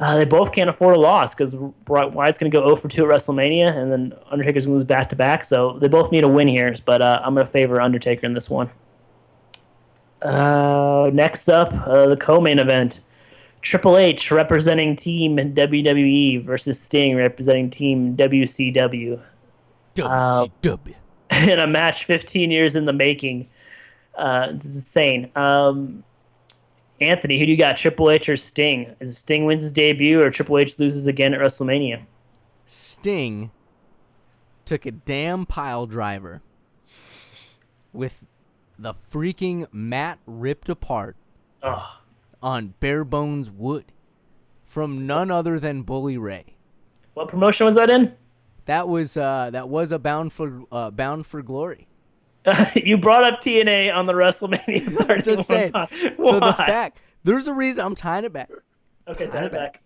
They both can't afford a loss because Wyatt's going to go 0 for 2 at WrestleMania, and then Undertaker's going to lose back-to-back. So they both need a win here, but I'm going to favor Undertaker in this one. Next up, the co-main event. Triple H representing Team WWE versus Sting representing Team WCW.
WCW.
In a match 15 years in the making. It's insane. Anthony, who do you got, Triple H or Sting? Is it Sting wins his debut or Triple H loses again at WrestleMania?
Sting took a damn pile driver with the freaking mat ripped apart on bare bones wood from none other than Bully Ray.
What promotion was that in?
That was a Bound for Glory.
You brought up TNA on the WrestleMania 31.
Just saying. So the fact, there's a reason I'm tying it back.
Okay, tie it back.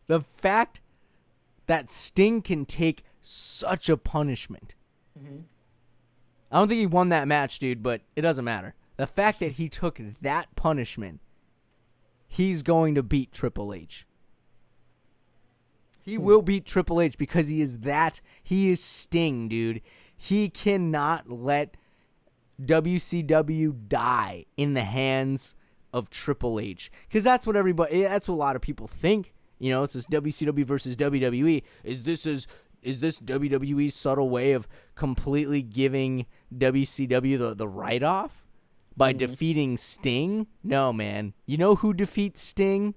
The fact that Sting can take such a punishment. Mm-hmm. I don't think he won that match, dude, but it doesn't matter. The fact that he took that punishment, he's going to beat Triple H. He will beat Triple H because he is Sting, dude. He cannot let WCW die in the hands of Triple H. Because that's what a lot of people think. You know, it's this WCW versus WWE. Is this WWE's subtle way of completely giving WCW the write-off by defeating Sting? No, man. You know who defeats Sting?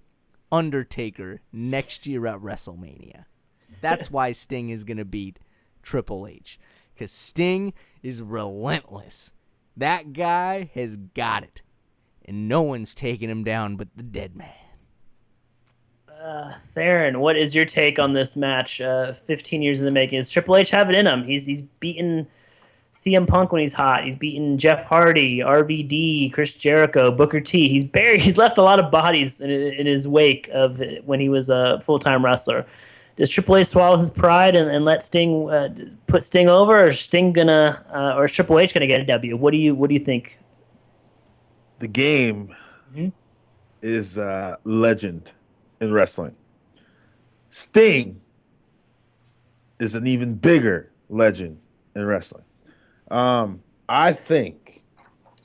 Undertaker next year at WrestleMania. That's why Sting is going to beat Triple H. Because Sting is relentless. That guy has got it. And no one's taking him down but the dead man.
Theron, what is your take on this match? 15 years in the making. Does Triple H have it in him? He's beaten CM Punk when he's hot. He's beaten Jeff Hardy, RVD, Chris Jericho, Booker T. He's left a lot of bodies in his wake of when he was a full-time wrestler. Does Triple H swallow his pride and let Sting put Sting over, or is Triple H gonna get a W? What do you think?
The game is legend in wrestling. Sting is an even bigger legend in wrestling. I think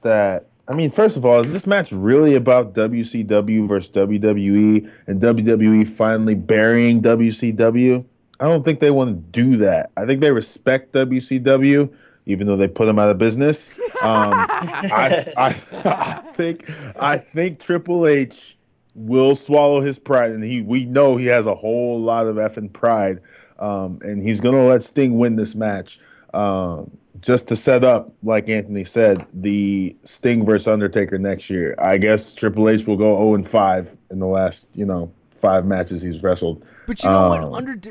that, first of all, is this match really about WCW versus WWE and WWE finally burying WCW? I don't think they want to do that. I think they respect WCW, even though they put them out of business. I think Triple H will swallow his pride, and we know he has a whole lot of effing pride, and he's gonna let Sting win this match. Just to set up, like Anthony said, the Sting versus Undertaker next year. I guess Triple H will go 0-5 in the last, 5 matches he's wrestled.
But you know what?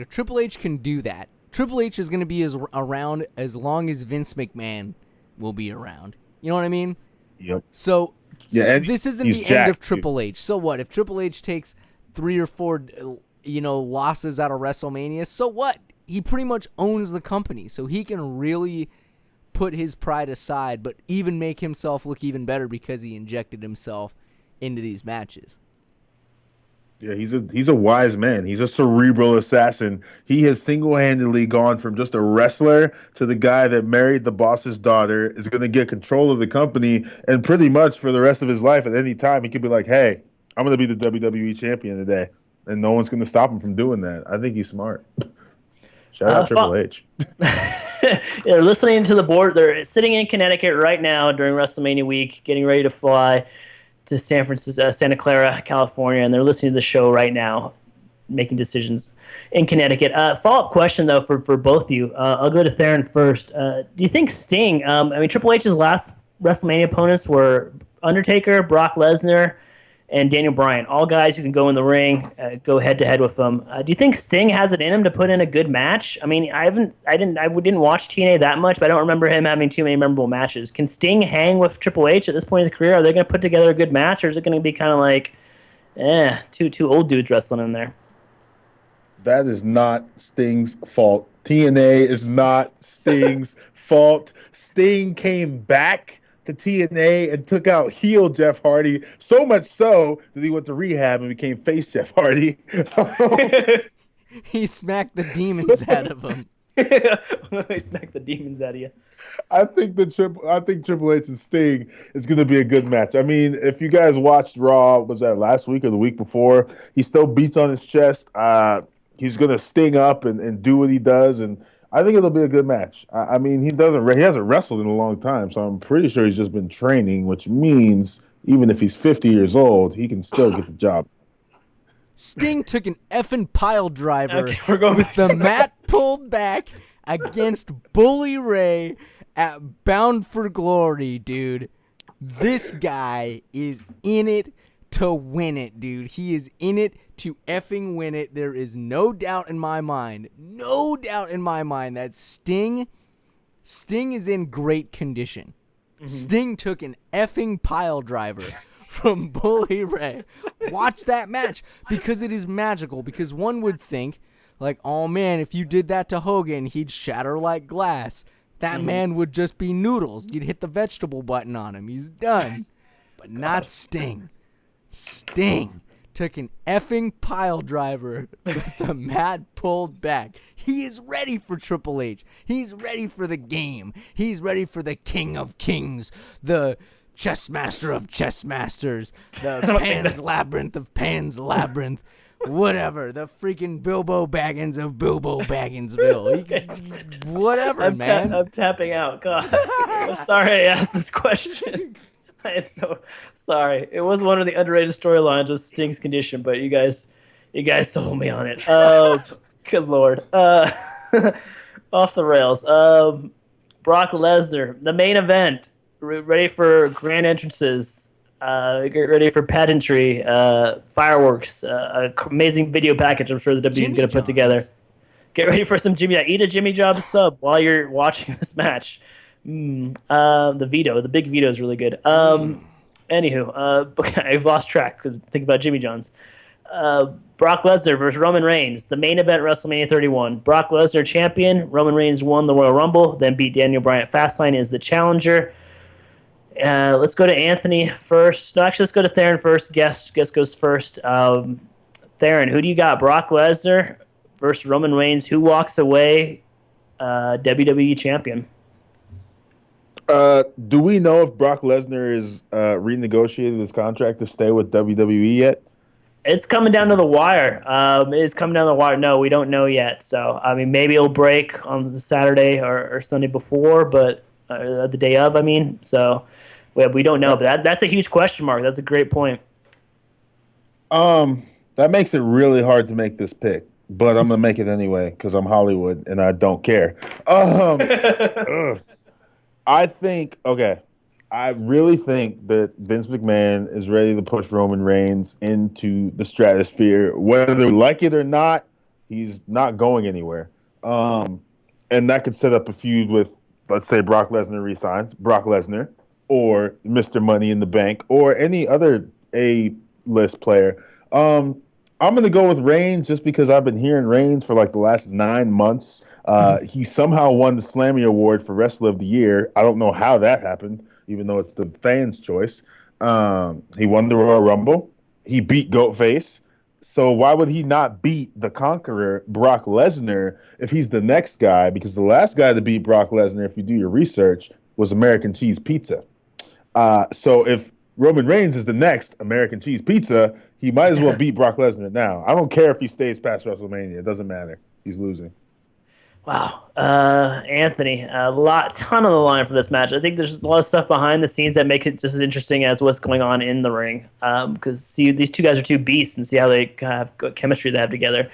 Triple H can do that. Triple H is going to be around as long as Vince McMahon will be around. You know what I mean?
Yep.
So this isn't the end of Triple
too.
H. So what? If Triple H takes 3 or 4, losses out of WrestleMania, so what? He pretty much owns the company, so he can really put his pride aside, but even make himself look even better because he injected himself into these matches.
Yeah, he's a wise man. He's a cerebral assassin. He has single-handedly gone from just a wrestler to the guy that married the boss's daughter, is going to get control of the company, and pretty much for the rest of his life, at any time, he could be like, hey, I'm going to be the WWE champion today, and no one's going to stop him from doing that. I think he's smart. Shout out Triple H.
They're listening to the board. They're sitting in Connecticut right now during WrestleMania week, getting ready to fly to Santa Clara, California, and they're listening to the show right now, making decisions in Connecticut. Follow-up question, though, for both of you. I'll go to Theron first. Do you think Sting, Triple H's last WrestleMania opponents were Undertaker, Brock Lesnar, and Daniel Bryan, all guys who can go in the ring, go head-to-head with them. Do you think Sting has it in him to put in a good match? I didn't watch TNA that much, but I don't remember him having too many memorable matches. Can Sting hang with Triple H at this point in his career? Are they going to put together a good match, or is it going to be kind of like, two old dudes wrestling in there?
That is not Sting's fault. TNA is not Sting's fault. Sting came back to TNA and took out heel Jeff Hardy, so much so that he went to rehab and became face Jeff Hardy.
He smacked the demons out of him.
He smacked the demons out of you.
I think Triple H and Sting is going to be a good match. I mean, if you guys watched Raw, was that last week or the week before? He still beats on his chest. He's going to sting up and do what he does, and I think it'll be a good match. I mean, he hasn't wrestled in a long time, so I'm pretty sure he's just been training, which means even if he's 50 years old, he can still get the job.
Sting took an effing pile driver
Okay,
with the mat pulled back against Bully Ray at Bound for Glory, dude. This guy is in it to win it, dude. He is in it to effing win it. There is no doubt in my mind that Sting is in great condition. Mm-hmm. Sting took an effing pile driver from Bully Ray. Watch that match because it is magical. Because one would think, like, oh man, if you did that to Hogan, he'd shatter like glass. That man would just be noodles. You'd hit the vegetable button on him. He's done. But not Sting. Sting took an effing pile driver with the mat pulled back. He is ready for Triple H. He's ready for the game. He's ready for the King of Kings, the chess master of chess masters, the Pan's Labyrinth of Pan's Labyrinth, whatever, the freaking Bilbo Baggins of Bilbo Bagginsville. Whatever, man.
I'm tapping out. God, I'm sorry I asked this question. I am so sorry. It was one of the underrated storylines with Sting's condition, but you guys sold me on it. Oh, good Lord. Off the rails. Brock Lesnar, the main event. Ready for grand entrances. Get ready for pageantry, fireworks, amazing video package I'm sure the WWE is going to put together. Get ready for some Jimmy. Eat a Jimmy John's sub while you're watching this match. The big veto is really good. Anywho, I've lost track because think about Jimmy John's. Brock Lesnar versus Roman Reigns, the main event, WrestleMania 31. Brock Lesnar champion. Roman Reigns won the Royal Rumble, then beat Daniel Bryan at Fastlane as the challenger. Let's go to Anthony first. No, actually, let's go to Theron first. Guest goes first. Theron, who do you got? Brock Lesnar versus Roman Reigns. Who walks away WWE champion?
Do we know if Brock Lesnar is renegotiated his contract to stay with WWE yet?
It's coming down to the wire. No, we don't know yet. So, I mean, maybe it'll break on the Saturday or Sunday before, but the day of, I mean. So, we don't know. But that's a huge question mark. That's a great point.
That makes it really hard to make this pick, but I'm going to make it anyway because I'm Hollywood and I don't care. I really think that Vince McMahon is ready to push Roman Reigns into the stratosphere. Whether we like it or not, he's not going anywhere. And that could set up a feud with, let's say, Brock Lesnar resigns, Brock Lesnar, or Mr. Money in the Bank, or any other A-list player. I'm going to go with Reigns just because I've been hearing Reigns for like the last 9 months. He somehow won the Slammy Award for Wrestler of the Year. I don't know how that happened, even though it's the fans' choice. He won the Royal Rumble. He beat Goatface. So why would he not beat the Conqueror, Brock Lesnar, if he's the next guy? Because the last guy to beat Brock Lesnar, if you do your research, was American Cheese Pizza. So if Roman Reigns is the next American Cheese Pizza, he might as well beat Brock Lesnar now. I don't care if he stays past WrestleMania. It doesn't matter. He's losing.
Wow. Anthony, ton on the line for this match. I think there's a lot of stuff behind the scenes that make it just as interesting as what's going on in the ring. Because these two guys are two beasts and see how they have good chemistry they have together.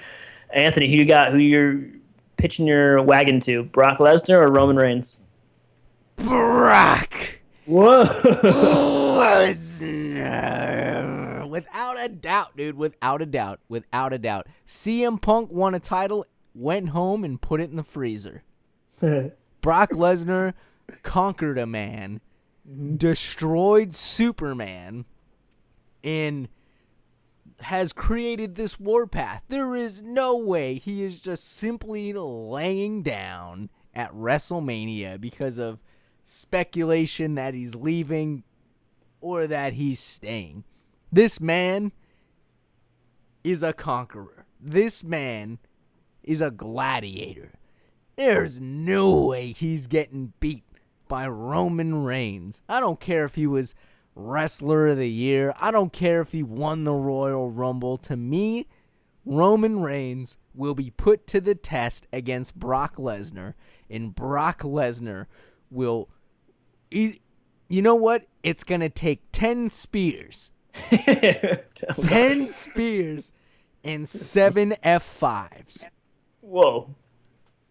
Anthony, who you got? Who you're pitching your wagon to? Brock Lesnar or Roman Reigns?
Brock.
Whoa.
Lesnar. Without a doubt, dude. Without a doubt. CM Punk won a title, went home, and put it in the freezer. Brock Lesnar conquered a man, destroyed Superman, and has created this warpath. There is no way he is just simply laying down at WrestleMania because of speculation that he's leaving or that he's staying. This man is a conqueror. This man is a gladiator. There's no way he's getting beat by Roman Reigns. I don't care if he was Wrestler of the Year. I don't care if he won the Royal Rumble. To me, Roman Reigns will be put to the test against Brock Lesnar, and Brock Lesnar will... you know what? It's going to take 10 spears. 10 spears and 7 F5s.
Whoa.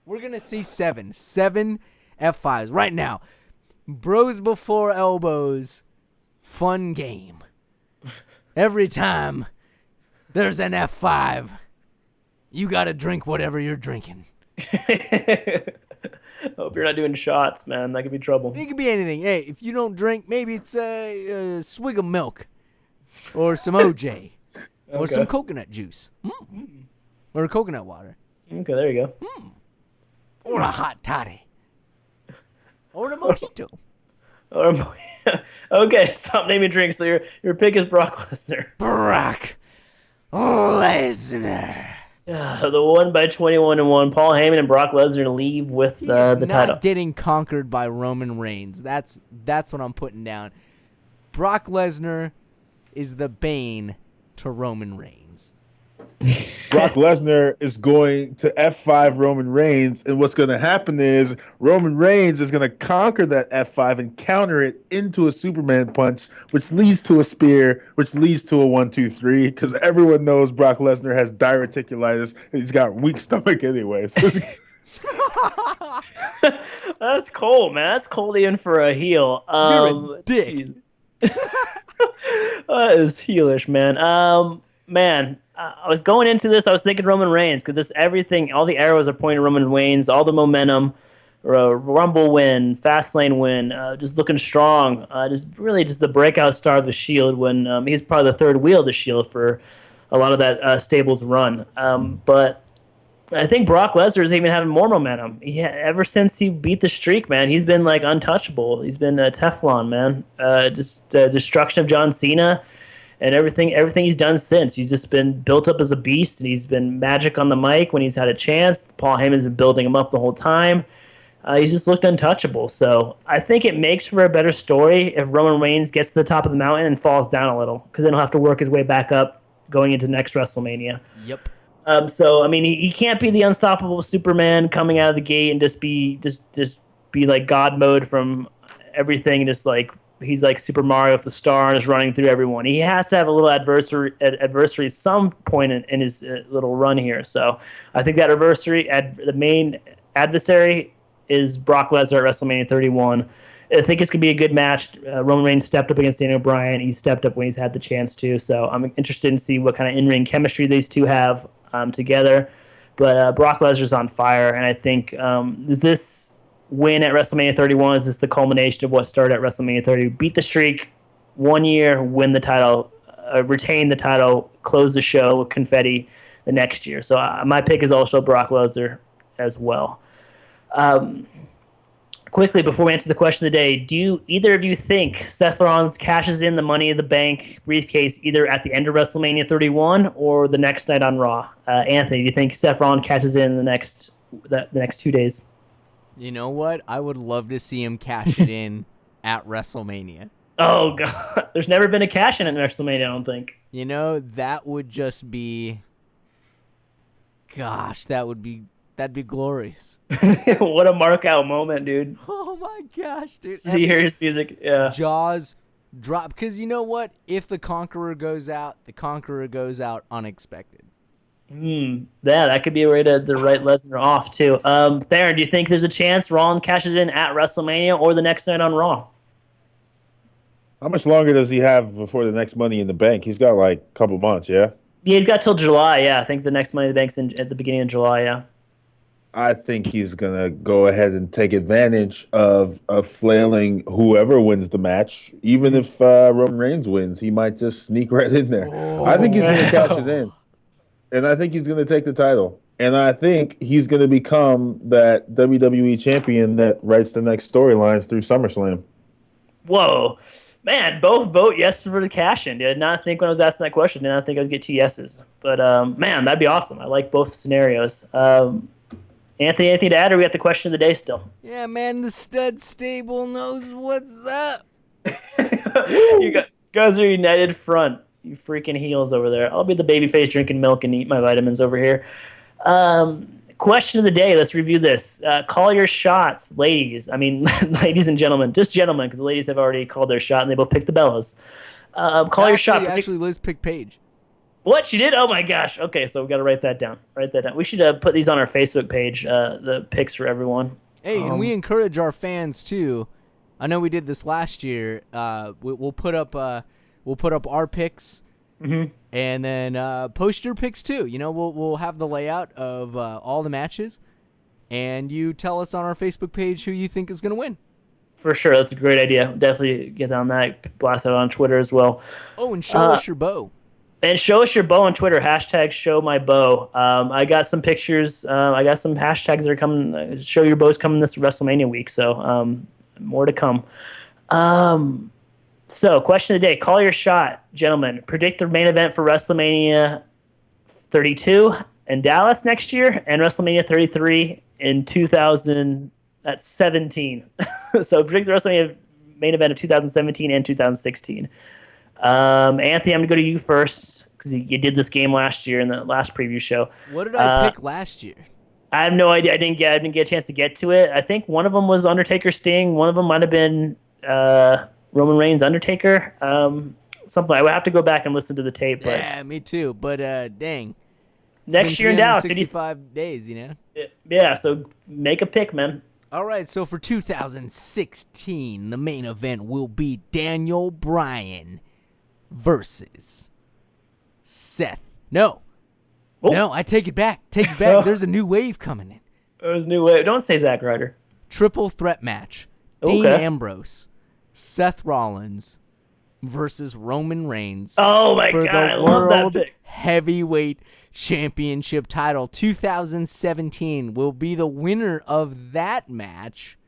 We're going to see 7 F5s right now. Bros before elbows. Fun game. Every time there's an F5, you got to drink whatever you're drinking.
Hope you're not doing shots, man. That could be trouble.
It could be anything. Hey, if you don't drink, maybe it's a swig of milk or some OJ or some coconut juice or coconut water.
Okay, there you go.
Or a hot toddy. Or a mojito.
Okay, stop naming drinks. So your pick is Brock Lesnar.
Brock Lesnar.
The one by 21-1. Paul Heyman and Brock Lesnar leave with the title.
Not getting conquered by Roman Reigns. That's what I'm putting down. Brock Lesnar is the bane to Roman Reigns.
Brock Lesnar is going to F5 Roman Reigns, and what's going to happen is Roman Reigns is going to conquer that F5 and counter it into a Superman punch, which leads to a spear, which leads to a 1-2-3, because everyone knows Brock Lesnar has diverticulitis, and he's got weak stomach anyways.
That's cold, man. That's cold even for a heel.
You're a dick.
That is heelish, man. Man, I was going into this, I was thinking Roman Reigns, because this everything, all the arrows are pointing to Roman Reigns, all the momentum, Rumble win, Fastlane win, just looking strong, just the breakout star of the Shield when he's probably the third wheel of the Shield for a lot of that stable's run. But I think Brock Lesnar is even having more momentum. Ever since he beat the streak, man, he's been like untouchable. He's been Teflon, man. Destruction of John Cena. And everything he's done since. He's just been built up as a beast, and he's been magic on the mic when he's had a chance. Paul Heyman's been building him up the whole time. He's just looked untouchable. So I think it makes for a better story if Roman Reigns gets to the top of the mountain and falls down a little, because then he'll have to work his way back up going into next WrestleMania.
Yep.
So I mean, he can't be the unstoppable Superman coming out of the gate and just be like God mode from everything, just like he's like Super Mario with the star and is running through everyone. He has to have a little adversary at some point in his little run here. So I think that the main adversary is Brock Lesnar at WrestleMania 31. I think it's going to be a good match. Roman Reigns stepped up against Daniel Bryan. He stepped up when he's had the chance to. So I'm interested in see what kind of in-ring chemistry these two have together. But Brock Lesnar's on fire, and I think this win at WrestleMania 31 is just the culmination of what started at WrestleMania 30. Beat the streak 1 year, win the title, retain the title, close the show with confetti the next year. So my pick is also Brock Lesnar as well. Quickly, before we answer the question of the day, do either of you think Seth Rollins cashes in the Money in the Bank briefcase either at the end of WrestleMania 31 or the next night on Raw? Anthony, do you think Seth Rollins cashes in the next 2 days?
You know what? I would love to see him cash it in at WrestleMania.
Oh, God. There's never been a cash-in at WrestleMania, I don't think.
You know, that would just be... Gosh, that'd be glorious.
What a mark-out moment, dude.
Oh, my gosh, dude.
Serious music, yeah.
Jaws drop. Because you know what? If the Conqueror goes out unexpected.
Yeah, that could be a way to write Lesnar off, too. Theron, do you think there's a chance Rollins cashes in at WrestleMania or the next night on Raw?
How much longer does he have before the next Money in the Bank? He's got like a couple months, yeah?
Yeah, he's got till July, yeah. I think the next Money in the Bank's at the beginning of July, yeah.
I think he's going to go ahead and take advantage of flailing whoever wins the match. Even if Roman Reigns wins, he might just sneak right in there. I think he's going to cash it in. And I think he's going to take the title. And I think he's going to become that WWE champion that writes the next storylines through SummerSlam.
Whoa. Man, both vote yes for the cash-in. Did not think when I was asking that question, did not think I would get 2 yeses. But, man, that'd be awesome. I like both scenarios. Anthony, anything to add, or we got the question of the day still?
Yeah, man, the stud stable knows what's up.
You guys are united front. You freaking heels over there. I'll be the babyface drinking milk and eat my vitamins over here. Question of the day. Let's review this. Call your shots, ladies. I mean, ladies and gentlemen. Just gentlemen, because the ladies have already called their shot and they both picked the Bellas. Call your shot.
Actually, Liz picked Paige.
What? She did? Oh, my gosh. Okay, so we've got to write that down. We should put these on our Facebook page, the picks for everyone.
Hey, and we encourage our fans, too. I know we did this last year. We'll put up our picks, and then post your picks, too. You know, we'll have the layout of all the matches, and you tell us on our Facebook page who you think is going to win.
For sure. That's a great idea. Definitely get on that. Blast it on Twitter as well.
Oh, and show us your bow.
And show us your bow on Twitter. Hashtag show my bow. I got some pictures. I got some hashtags that are coming. Show your bows coming this WrestleMania week. So more to come. So question of the day. Call your shot, gentlemen. Predict the main event for WrestleMania 32 in Dallas next year and WrestleMania 33 in 2017. So predict the WrestleMania main event of 2017 and 2016. Anthony, I'm going to go to you first because you did this game last year in the last preview show.
What did I pick last year?
I have no idea. I didn't get a chance to get to it. I think one of them was Undertaker Sting. One of them might have been Roman Reigns Undertaker. Something. I would have to go back and listen to the tape. But
yeah, me too. But dang.
Next year in Dallas.
65 days, you know?
Yeah, so make a pick, man.
All right, so for 2016, the main event will be Daniel Bryan versus Seth. No, I take it back. Take it back. There's a new wave coming in.
There's a new wave. Don't say Zack Ryder.
Triple threat match.
Okay.
Dean Ambrose, Seth Rollins versus Roman Reigns.
Oh my
for
God,
the
I love that
World
pick.
Heavyweight Championship title. 2017 will be the winner of that match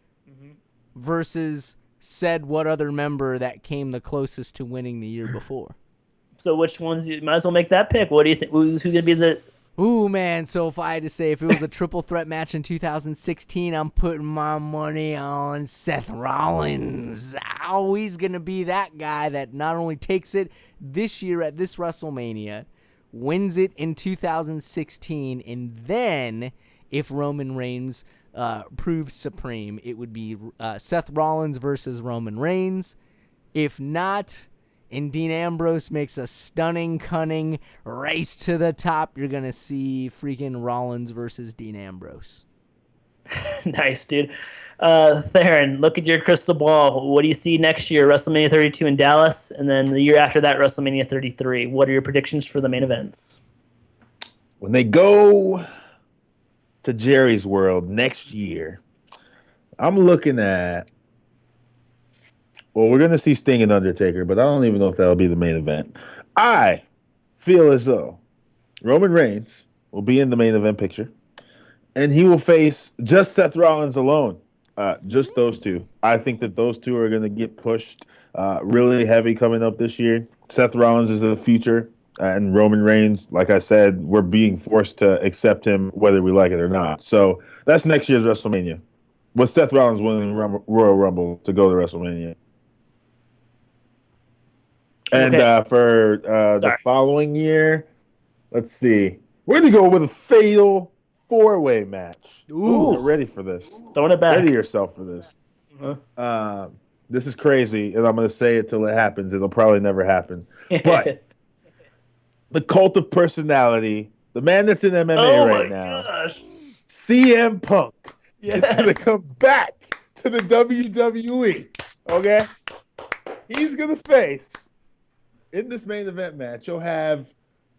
versus said what other member that came the closest to winning the year before.
So which ones? You might as well make that pick. What do you think? Who's going to be the...
Ooh, man, so if I had to say if it was a triple threat match in 2016, I'm putting my money on Seth Rollins. Oh, he's going to be that guy that not only takes it this year at this WrestleMania, wins it in 2016, and then if Roman Reigns proves supreme, it would be Seth Rollins versus Roman Reigns. If not, and Dean Ambrose makes a stunning, cunning race to the top, you're going to see freaking Rollins versus Dean Ambrose.
Nice, dude. Theron, look at your crystal ball. What do you see next year? WrestleMania 32 in Dallas, and then the year after that, WrestleMania 33. What are your predictions for the main events?
When they go to Jerry's World next year, I'm looking at... Well, we're going to see Sting and Undertaker, but I don't even know if that'll be the main event. I feel as though Roman Reigns will be in the main event picture, and he will face just Seth Rollins alone. Just those two. I think that those two are going to get pushed really heavy coming up this year. Seth Rollins is the future, and Roman Reigns, like I said, we're being forced to accept him whether we like it or not. So that's next year's WrestleMania, with Seth Rollins winning Royal Rumble to go to WrestleMania. And for the following year, let's see. We're going to go with a fatal four-way match.
Ooh.
Get ready for this.
Throwing it back.
Ready yourself for this. This is crazy, and I'm going to say it till it happens. It'll probably never happen. But the cult of personality, the man that's in MMA right now, CM Punk, is going to come back to the WWE. Okay? He's going to face... In this main event match, you'll have,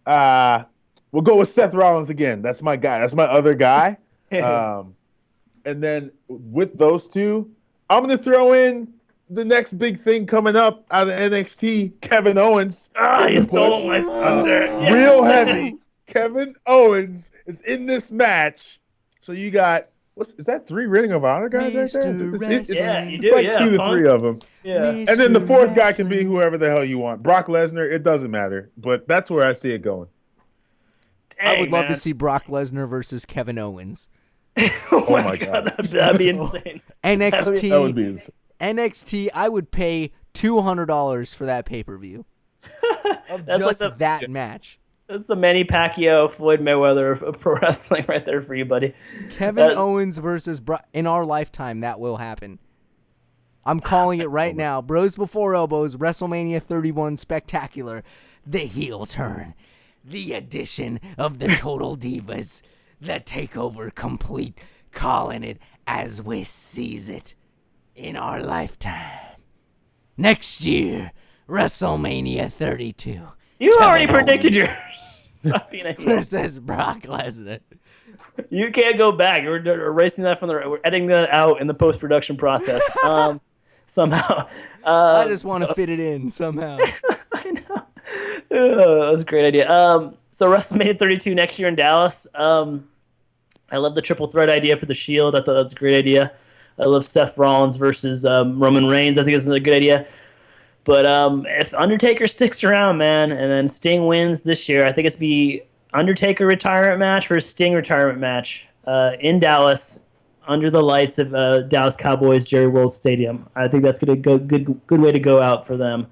we'll go with Seth Rollins again. That's my guy. That's my other guy. And then with those two, I'm going to throw in the next big thing coming up out of NXT, Kevin Owens.
You stole my thunder.
Real heavy Kevin Owens is in this match. So you got is that 3 Ring of Honor guys right there?
Yeah, you
it's
do.
like
Yeah,
2 to
Punk.
3 of them.
Yeah.
And then the 4th guy can be whoever the hell you want. Brock Lesnar, it doesn't matter. But that's where I see it going.
I would love to see Brock Lesnar versus Kevin Owens.
Oh my God. That'd be insane.
NXT.
That would be insane.
NXT, I would pay $200 for that pay-per-view. Of just like that match.
That's the Manny Pacquiao, Floyd Mayweather of pro wrestling right there for you, buddy.
Kevin Owens versus in our lifetime, that will happen. I'm calling it right now. Bros Before Elbows, WrestleMania 31 Spectacular. The heel turn. The addition of the Total Divas. The takeover complete. Calling it as we sees it in our lifetime. Next year, WrestleMania 32.
You already predicted yours.
Versus Brock Lesnar.
You can't go back. We're erasing that we're editing that out in the post-production process. Somehow.
I just want to fit it in somehow.
I know. That was a great idea. So WrestleMania 32 next year in Dallas. I love the triple threat idea for the Shield. I thought that was a great idea. I love Seth Rollins versus Roman Reigns. I think it's a good idea. But if Undertaker sticks around, man, and then Sting wins this year, I think it's be Undertaker retirement match versus Sting retirement match in Dallas under the lights of Dallas Cowboys Jerry World Stadium. I think that's gonna go good way to go out for them.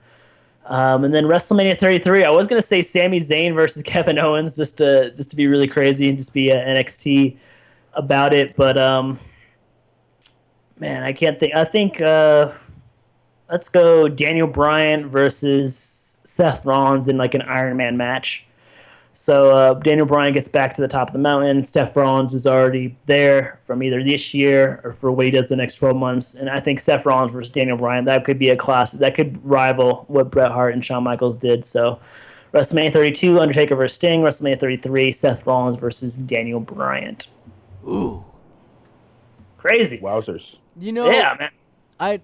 And then WrestleMania 33, I was gonna say Sami Zayn versus Kevin Owens just to be really crazy and just be NXT about it, but man, I can't think. I think let's go Daniel Bryan versus Seth Rollins in like an Iron Man match. So Daniel Bryan gets back to the top of the mountain. Seth Rollins is already there from either this year or for what he does the next 12 months. And I think Seth Rollins versus Daniel Bryan, that could be a classic. That could rival what Bret Hart and Shawn Michaels did. So WrestleMania 32, Undertaker versus Sting. WrestleMania 33, Seth Rollins versus Daniel Bryan.
Ooh.
Crazy.
Wowzers.
Yeah, man.
I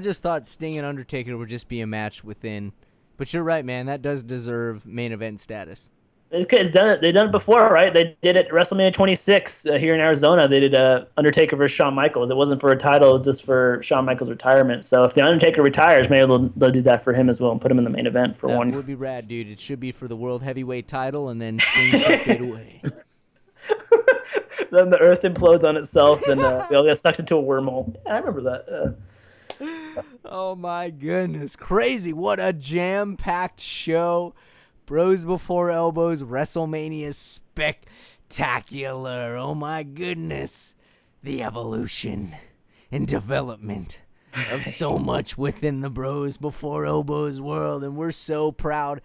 just thought Sting and Undertaker would just be a match within. But you're right, man. That does deserve main event status.
They've done it before, right? They did it WrestleMania 26 here in Arizona. They did Undertaker versus Shawn Michaels. It wasn't for a title, it was just for Shawn Michaels' retirement. So if the Undertaker retires, maybe they'll do that for him as well and put him in the main event for one.
That would be rad, dude. It should be for the World Heavyweight title, and then Sting should fade away.
Then the Earth implodes on itself, and we all get sucked into a wormhole. Yeah, I remember that.
Oh my goodness, crazy! What a jam-packed show. Bros Before Elbows, WrestleMania Spectacular. Oh my goodness. The evolution and development of so much within the Bros Before Elbows world. And we're so proud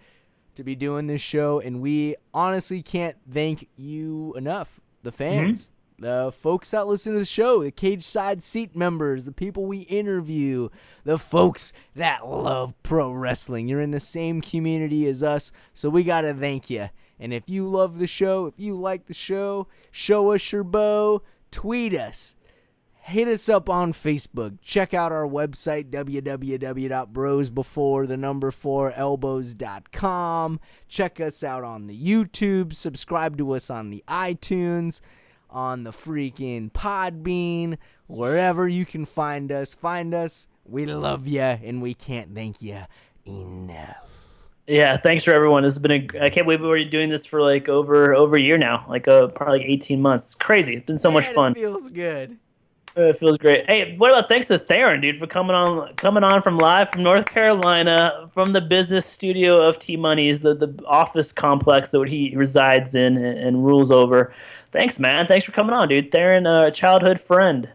to be doing this show. And we honestly can't thank you enough, the fans. The folks that listen to the show, the cage side seat members, the people we interview, the folks that love pro wrestling. You're in the same community as us, so we got to thank you. And if you love the show, if you like the show, show us your bow, tweet us, hit us up on Facebook. Check out our website, www.brosbefore4elbows.com. Check us out on the YouTube. Subscribe to us on the iTunes, on the freaking Podbean, wherever you can find us. Find us. We love you, and we can't thank you enough.
Yeah, thanks for everyone. This has been I can't believe we're doing this for like over a year now, probably like 18 months. It's crazy. It's been so much fun.
It feels good.
It feels great. Hey, what about thanks to Theron, dude, for coming on from live from North Carolina, from the business studio of T-Money's, the office complex that he resides in and rules over. Thanks, man. Thanks for coming on, dude. Theron, a childhood friend.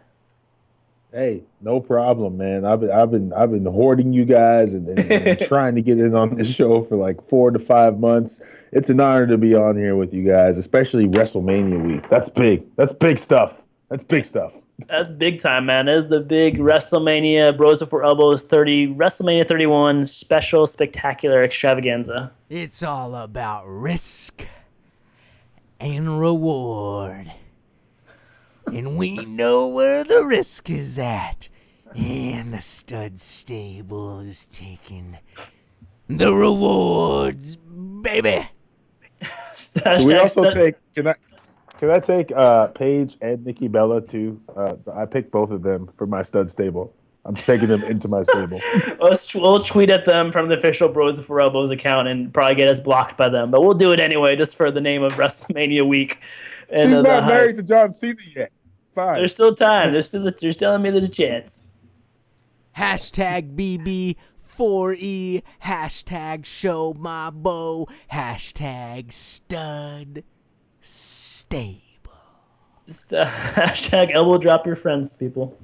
Hey, no problem, man. I've been hoarding you guys and trying to get in on this show for like 4 to 5 months. It's an honor to be on here with you guys, especially WrestleMania week. That's big. That's big stuff. That's big stuff.
That's big time, man. That is the big WrestleMania Bros Before Elbows WrestleMania 31 special spectacular extravaganza.
It's all about risk and reward. And we know where the risk is at. And the stud stable is taking the rewards, baby.
Can we also
Seth-
take? Can I take Paige and Nikki Bella too? I picked both of them for my stud stable. I'm taking them into my stable.
We'll tweet at them from the official Bros Before Elbows account and probably get us blocked by them. But we'll do it anyway, just for the name of WrestleMania week. And
She's
the
not
hype.
married to John Cena yet. Fine.
There's still time. You're telling me there's a chance.
Hashtag BB4E. Hashtag show my bow. Hashtag stud stable.
Just, hashtag elbow drop your friends, people.